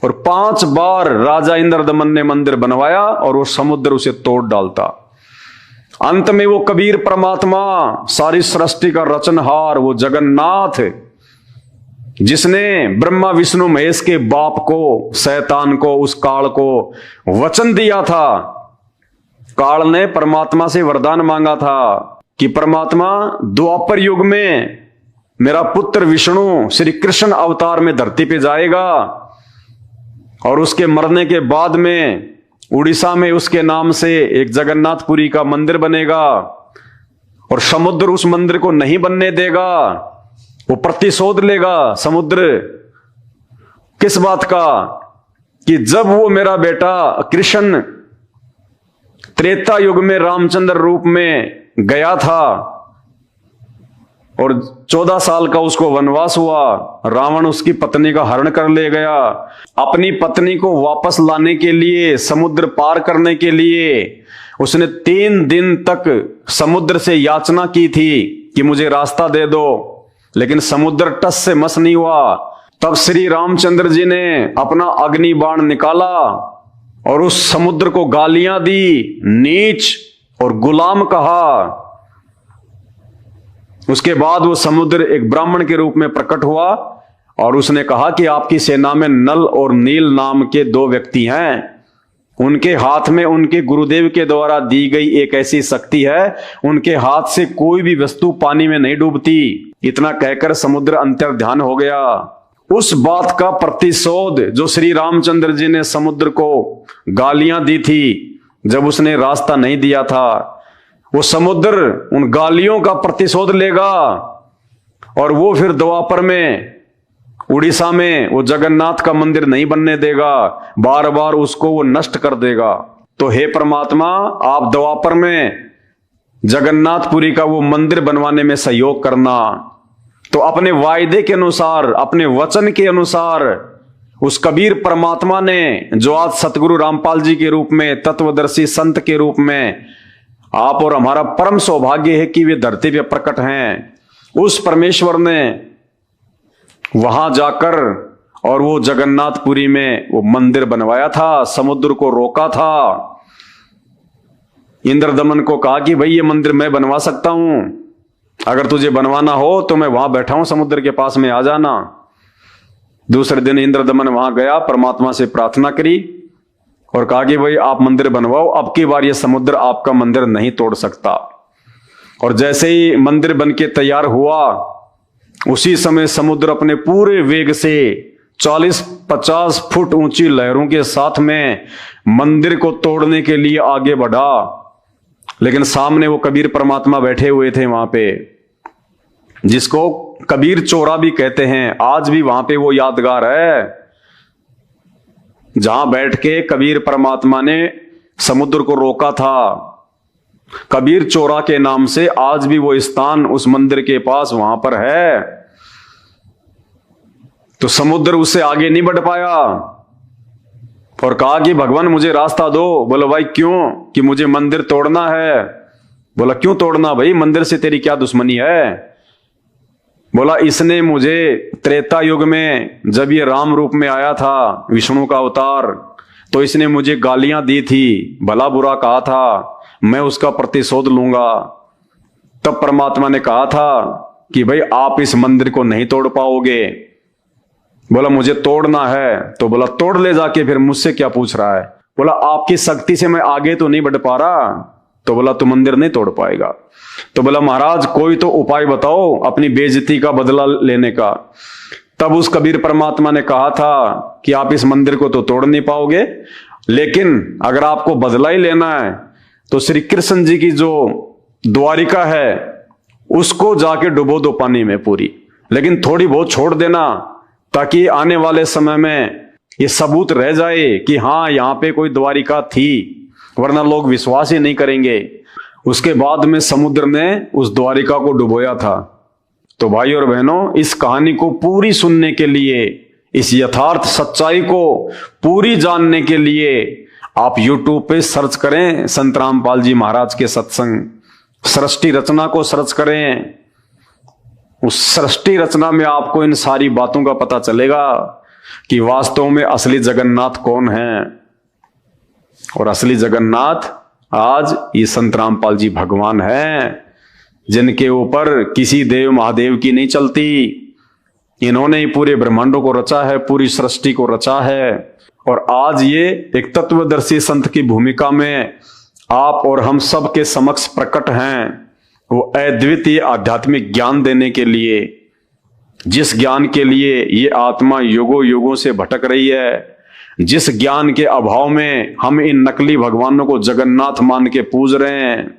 और 5 बार राजा इंद्रदमन ने मंदिर बनवाया और वो समुद्र उसे तोड़ डालता। अंत में वो कबीर परमात्मा, सारी सृष्टि का रचनहार, वो जगन्नाथ, जिसने ब्रह्मा विष्णु महेश के बाप को, शैतान को, उस काल को वचन दिया था। काल ने परमात्मा से वरदान मांगा था कि परमात्मा द्वापर युग में मेरा पुत्र विष्णु श्री कृष्ण अवतार में धरती पे जाएगा और उसके मरने के बाद में उड़ीसा में उसके नाम से एक जगन्नाथपुरी का मंदिर बनेगा और समुद्र उस मंदिर को नहीं बनने देगा, वो प्रतिशोध लेगा समुद्र। किस बात का? कि जब वो मेरा बेटा कृष्ण त्रेता युग में रामचंद्र रूप में गया था और 14 साल का उसको वनवास हुआ, रावण उसकी पत्नी का हरण कर ले गया। अपनी पत्नी को वापस लाने के लिए, समुद्र पार करने के लिए उसने 3 दिन तक समुद्र से याचना की थी कि मुझे रास्ता दे दो, लेकिन समुद्र टस से मस नहीं हुआ। तब श्री रामचंद्र जी ने अपना अग्नि बाण निकाला और उस समुद्र को गालियां दी, नीच और गुलाम कहा। उसके बाद वो समुद्र एक ब्राह्मण के रूप में प्रकट हुआ और उसने कहा कि आपकी सेना में नल और नील नाम के 2 व्यक्ति हैं। उनके हाथ में उनके गुरुदेव के द्वारा दी गई एक ऐसी शक्ति है, उनके हाथ से कोई भी वस्तु पानी में नहीं डूबती। इतना कहकर समुद्र अंतर्ध्यान हो गया। उस बात का प्रतिशोध जो श्री रामचंद्र जी ने समुद्र को गालियां दी थी, जब उसने रास्ता नहीं दिया था, वो समुद्र उन गालियों का प्रतिशोध लेगा और वो फिर द्वापर में उड़ीसा में वो जगन्नाथ का मंदिर नहीं बनने देगा, बार बार उसको वो नष्ट कर देगा। तो हे परमात्मा, आप द्वापर में जगन्नाथपुरी का वो मंदिर बनवाने में सहयोग करना। तो अपने वायदे के अनुसार, अपने वचन के अनुसार उस कबीर परमात्मा ने, जो आज सतगुरु रामपाल जी के रूप में, तत्वदर्शी संत के रूप में आप और हमारा परम सौभाग्य है कि वे धरती पे प्रकट हैं, उस परमेश्वर ने वहां जाकर और वो जगन्नाथपुरी में वो मंदिर बनवाया था, समुद्र को रोका था। इंद्रदमन को कहा कि भाई ये मंदिर मैं बनवा सकता हूं, अगर तुझे बनवाना हो तो मैं वहां बैठा हूं समुद्र के पास में, आ जाना। दूसरे दिन इंद्रदमन वहां गया, परमात्मा से प्रार्थना करी और कहा कि भाई आप मंदिर बनवाओ, अब की बार ये समुद्र आपका मंदिर नहीं तोड़ सकता। और जैसे ही मंदिर बनके तैयार हुआ, उसी समय समुद्र अपने पूरे वेग से 40-50 फुट ऊंची लहरों के साथ में मंदिर को तोड़ने के लिए आगे बढ़ा। लेकिन सामने वो कबीर परमात्मा बैठे हुए थे वहां पे, जिसको कबीर चोरा भी कहते हैं। आज भी वहां पे वो यादगार है जहां बैठ के कबीर परमात्मा ने समुद्र को रोका था। कबीर चोरा के नाम से आज भी वो स्थान उस मंदिर के पास वहां पर है। तो समुद्र उससे आगे नहीं बढ़ पाया और कहा कि भगवान मुझे रास्ता दो। बोला भाई क्यों? कि मुझे मंदिर तोड़ना है। बोला क्यों तोड़ना भाई, मंदिर से तेरी क्या दुश्मनी है? बोला इसने मुझे त्रेता युग में जब ये राम रूप में आया था, विष्णु का अवतार, तो इसने मुझे गालियां दी थी, भला बुरा कहा था, मैं उसका प्रतिशोध लूंगा। तब परमात्मा ने कहा था कि भाई आप इस मंदिर को नहीं तोड़ पाओगे। बोला मुझे तोड़ना है। तो बोला तोड़ ले जाके, फिर मुझसे क्या पूछ रहा है? बोला आपकी शक्ति से मैं आगे तो नहीं बढ़ पा रहा। तो बोला तू मंदिर नहीं तोड़ पाएगा। तो बोला महाराज कोई तो उपाय बताओ अपनी बेइज्जती का बदला लेने का। तब उस कबीर परमात्मा ने कहा था कि आप इस मंदिर को तो तोड़ नहीं पाओगे, लेकिन अगर आपको बदला ही लेना है तो श्री कृष्ण जी की जो द्वारिका है उसको जाके डुबो दो पानी में पूरी, लेकिन थोड़ी बहुत छोड़ देना, ताकि आने वाले समय में ये सबूत रह जाए कि हाँ यहाँ पे कोई द्वारिका थी, वरना लोग विश्वास ही नहीं करेंगे। उसके बाद में समुद्र ने उस द्वारिका को डुबोया था। तो भाई और बहनों, इस कहानी को पूरी सुनने के लिए, इस यथार्थ सच्चाई को पूरी जानने के लिए आप YouTube पे सर्च करें संत रामपाल जी महाराज के सत्संग, सृष्टि रचना को सर्च करें। उस सृष्टि रचना में आपको इन सारी बातों का पता चलेगा कि वास्तव में असली जगन्नाथ कौन है। और असली जगन्नाथ आज ये संत रामपाल जी भगवान हैं, जिनके ऊपर किसी देव महादेव की नहीं चलती। इन्होंने ही पूरे ब्रह्मांडों को रचा है, पूरी सृष्टि को रचा है। और आज ये एक तत्वदर्शी संत की भूमिका में आप और हम सब के समक्ष प्रकट हैं, वो अद्वितीय आध्यात्मिक ज्ञान देने के लिए, जिस ज्ञान के लिए ये आत्मा युगों युगों से भटक रही है, जिस ज्ञान के अभाव में हम इन नकली भगवानों को जगन्नाथ मान के पूज रहे हैं,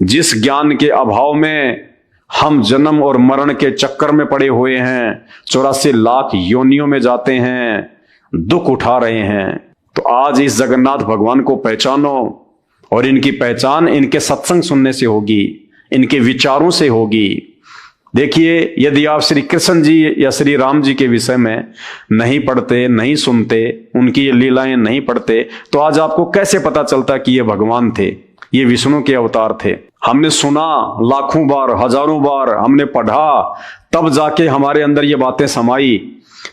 जिस ज्ञान के अभाव में हम जन्म और मरण के चक्कर में पड़े हुए हैं, 84 लाख योनियों में जाते हैं, दुख उठा रहे हैं। तो आज इस जगन्नाथ भगवान को पहचानो, और इनकी पहचान इनके सत्संग सुनने से होगी, इनके विचारों से होगी। देखिए, यदि आप श्री कृष्ण जी या श्री राम जी के विषय में नहीं पढ़ते, नहीं सुनते, उनकी ये लीलाएं नहीं पढ़ते, तो आज आपको कैसे पता चलता कि ये भगवान थे, ये विष्णु के अवतार थे। हमने सुना लाखों बार, हजारों बार हमने पढ़ा, तब जाके हमारे अंदर ये बातें समाई।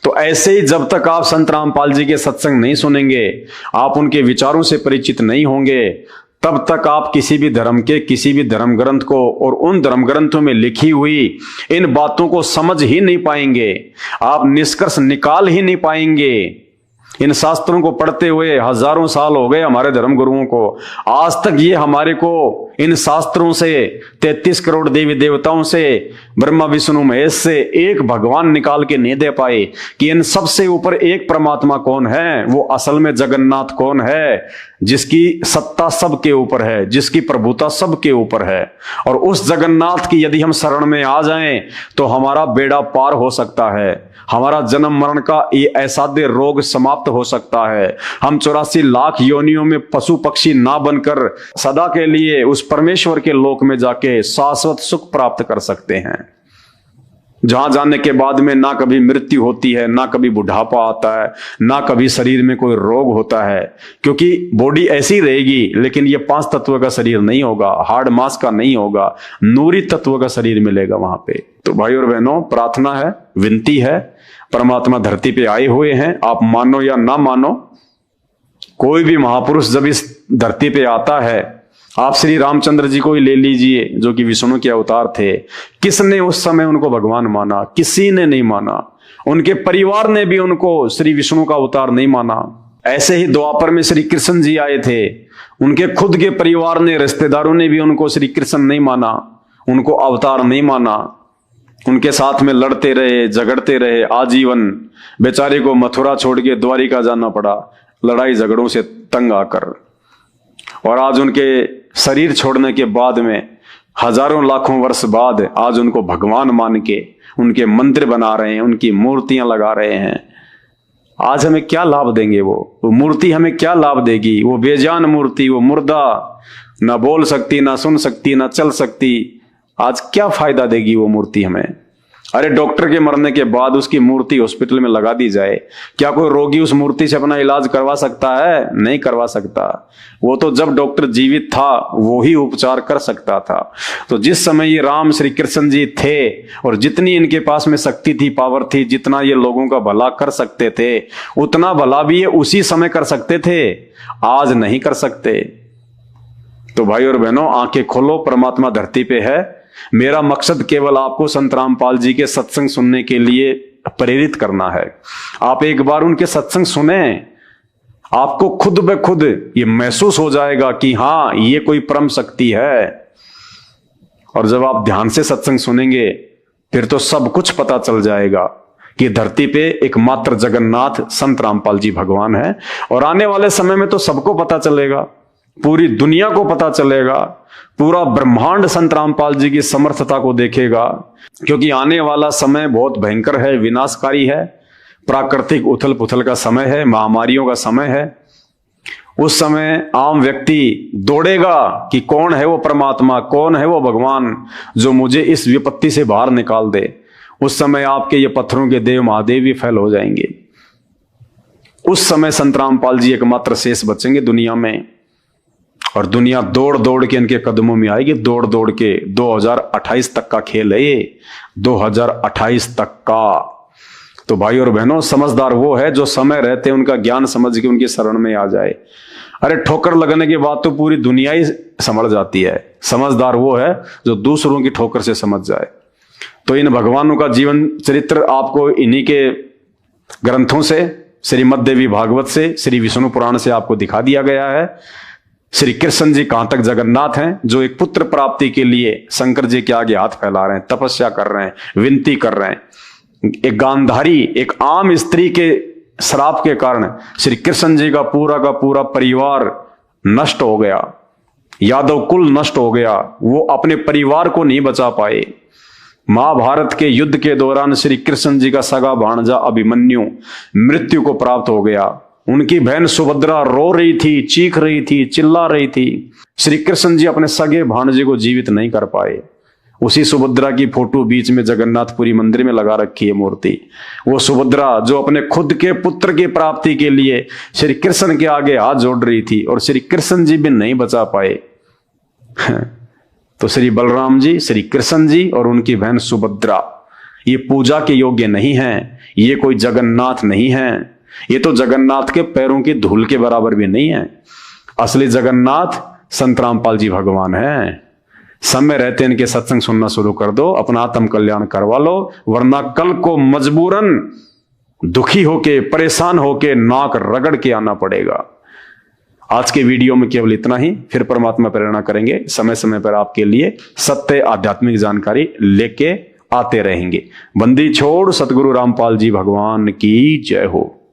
तो ऐसे ही जब तक आप संत रामपाल जी के सत्संग नहीं सुनेंगे, आप उनके विचारों से परिचित नहीं होंगे, तब तक आप किसी भी धर्म के किसी भी धर्म ग्रंथ को और उन धर्म ग्रंथों में लिखी हुई इन बातों को समझ ही नहीं पाएंगे, आप निष्कर्ष निकाल ही नहीं पाएंगे। इन शास्त्रों को पढ़ते हुए हजारों साल हो गए हमारे धर्म गुरुओं को, आज तक ये हमारे को इन शास्त्रों से, 33 करोड़ देवी देवताओं से, ब्रह्मा विष्णु महेश से एक भगवान निकाल के नहीं दे पाए कि इन सबसे ऊपर एक परमात्मा कौन है, वो असल में जगन्नाथ कौन है, जिसकी सत्ता सबके ऊपर है, जिसकी प्रभुता सबके ऊपर है। और उस जगन्नाथ की यदि हम शरण में आ जाएं तो हमारा बेड़ा पार हो सकता है, हमारा जन्म मरण का ये असाध्य रोग समाप्त हो सकता है। हम 84 लाख योनियों में पशु पक्षी ना बनकर सदा के लिए उस परमेश्वर के लोक में जाके शाश्वत सुख प्राप्त कर सकते हैं, जहां जाने के बाद में ना कभी मृत्यु होती है, ना कभी बुढ़ापा आता है, ना कभी शरीर में कोई रोग होता है, क्योंकि बॉडी ऐसी रहेगी, लेकिन ये 5 तत्व का शरीर नहीं होगा, हार्ड मास का नहीं होगा, नूरी तत्व का शरीर मिलेगा वहां पे। तो भाई और बहनों, प्रार्थना है, विनती है, परमात्मा धरती पे आए हुए हैं, आप मानो या ना मानो, कोई भी महापुरुष जब इस धरती पे आता है, आप श्री रामचंद्र जी को ही ले लीजिए, जो कि विष्णु के अवतार थे, किसने उस समय उनको भगवान माना? किसी ने नहीं माना। उनके परिवार ने भी उनको श्री विष्णु का अवतार नहीं माना। ऐसे ही द्वापर में श्री कृष्ण जी आए थे, उनके खुद के परिवार ने, रिश्तेदारों ने भी उनको श्री कृष्ण नहीं माना, उनको अवतार नहीं माना। उनके साथ में लड़ते रहे, झगड़ते रहे आजीवन। बेचारे को मथुरा छोड़ के द्वारिका जाना पड़ा, लड़ाई झगड़ों से तंग आकर। और आज उनके शरीर छोड़ने के बाद में हजारों लाखों वर्ष बाद आज उनको भगवान मान के उनके मंदिर बना रहे हैं, उनकी मूर्तियां लगा रहे हैं। आज हमें क्या लाभ देंगे? वो मूर्ति हमें क्या लाभ देगी? वो बेजान मूर्ति, वो मुर्दा, ना बोल सकती, ना सुन सकती, ना चल सकती, आज क्या फायदा देगी वो मूर्ति हमें? अरे डॉक्टर के मरने के बाद उसकी मूर्ति हॉस्पिटल में लगा दी जाए, क्या कोई रोगी उस मूर्ति से अपना इलाज करवा सकता है? नहीं करवा सकता। वो तो जब डॉक्टर जीवित था वो ही उपचार कर सकता था। तो जिस समय ये राम श्री कृष्ण जी थे और जितनी इनके पास में शक्ति थी, पावर थी, जितना ये लोगों का भला कर सकते थे, उतना भला भी ये उसी समय कर सकते थे, आज नहीं कर सकते। तो भाई और बहनों, आंखें खोलो, परमात्मा धरती पे है। मेरा मकसद केवल आपको संत रामपाल जी के सत्संग सुनने के लिए प्रेरित करना है। आप एक बार उनके सत्संग सुने, आपको खुद ब खुद ये महसूस हो जाएगा कि हाँ, ये कोई परम शक्ति है। और जब आप ध्यान से सत्संग सुनेंगे फिर तो सब कुछ पता चल जाएगा कि धरती पे एकमात्र जगन्नाथ संत रामपाल जी भगवान है। और आने वाले समय में तो सबको पता चलेगा, पूरी दुनिया को पता चलेगा, पूरा ब्रह्मांड संत रामपाल जी की समर्थता को देखेगा। क्योंकि आने वाला समय बहुत भयंकर है, विनाशकारी है, प्राकृतिक उथल पुथल का समय है, महामारियों का समय है। उस समय आम व्यक्ति दौड़ेगा कि कौन है वो परमात्मा, कौन है वो भगवान जो मुझे इस विपत्ति से बाहर निकाल दे। उस समय आपके ये पत्थरों के देव महादेव भी फैल हो जाएंगे। उस समय संत रामपाल जी एकमात्र शेष बचेंगे दुनिया में, और दुनिया दौड़ दौड़ के इनके कदमों में आएगी, दौड़ दौड़ के। 2028 तक का खेल है ये, 2028 तक का। तो भाई और बहनों, समझदार वो है जो समय रहते उनका ज्ञान समझ के उनकी शरण में आ जाए। अरे ठोकर लगने के बाद तो पूरी दुनिया ही समझ जाती है। समझदार वो है जो दूसरों की ठोकर से समझ जाए। तो इन भगवानों का जीवन चरित्र आपको इन्हीं के ग्रंथों से, श्रीमद् देवी भागवत से, श्री विष्णु पुराण से आपको दिखा दिया गया है। श्री कृष्ण जी कहां तक जगन्नाथ हैं, जो एक पुत्र प्राप्ति के लिए शंकर जी के आगे हाथ फैला रहे हैं, तपस्या कर रहे हैं, विनती कर रहे हैं। एक गांधारी, एक आम स्त्री के श्राप के कारण श्री कृष्ण जी का पूरा परिवार नष्ट हो गया, यादव कुल नष्ट हो गया। वो अपने परिवार को नहीं बचा पाए। महाभारत के युद्ध के दौरान श्री कृष्ण जी का सगा भांजा अभिमन्यु मृत्यु को प्राप्त हो गया। उनकी बहन सुभद्रा रो रही थी, चीख रही थी, चिल्ला रही थी। श्री कृष्ण जी अपने सगे भांजे को जीवित नहीं कर पाए। उसी सुभद्रा की फोटो बीच में जगन्नाथपुरी मंदिर में लगा रखी है मूर्ति। वो सुभद्रा जो अपने खुद के पुत्र की प्राप्ति के लिए श्री कृष्ण के आगे हाथ जोड़ रही थी और श्री कृष्ण जी भी नहीं बचा पाए। तो श्री बलराम जी, श्री कृष्ण जी और उनकी बहन सुभद्रा ये पूजा के योग्य नहीं हैं। ये कोई जगन्नाथ नहीं है। ये तो जगन्नाथ के पैरों की धूल के बराबर भी नहीं है। असली जगन्नाथ संत रामपाल जी भगवान है। समय रहते इनके सत्संग सुनना शुरू कर दो, अपना आत्म कल्याण करवा लो, वरना कल को मजबूरन दुखी होके, परेशान होके, नाक रगड़ के आना पड़ेगा। आज के वीडियो में केवल इतना ही। फिर परमात्मा प्रेरणा करेंगे, समय समय पर आपके लिए सत्य आध्यात्मिक जानकारी लेके आते रहेंगे। बंदी छोड़ सतगुरु रामपाल जी भगवान की जय हो।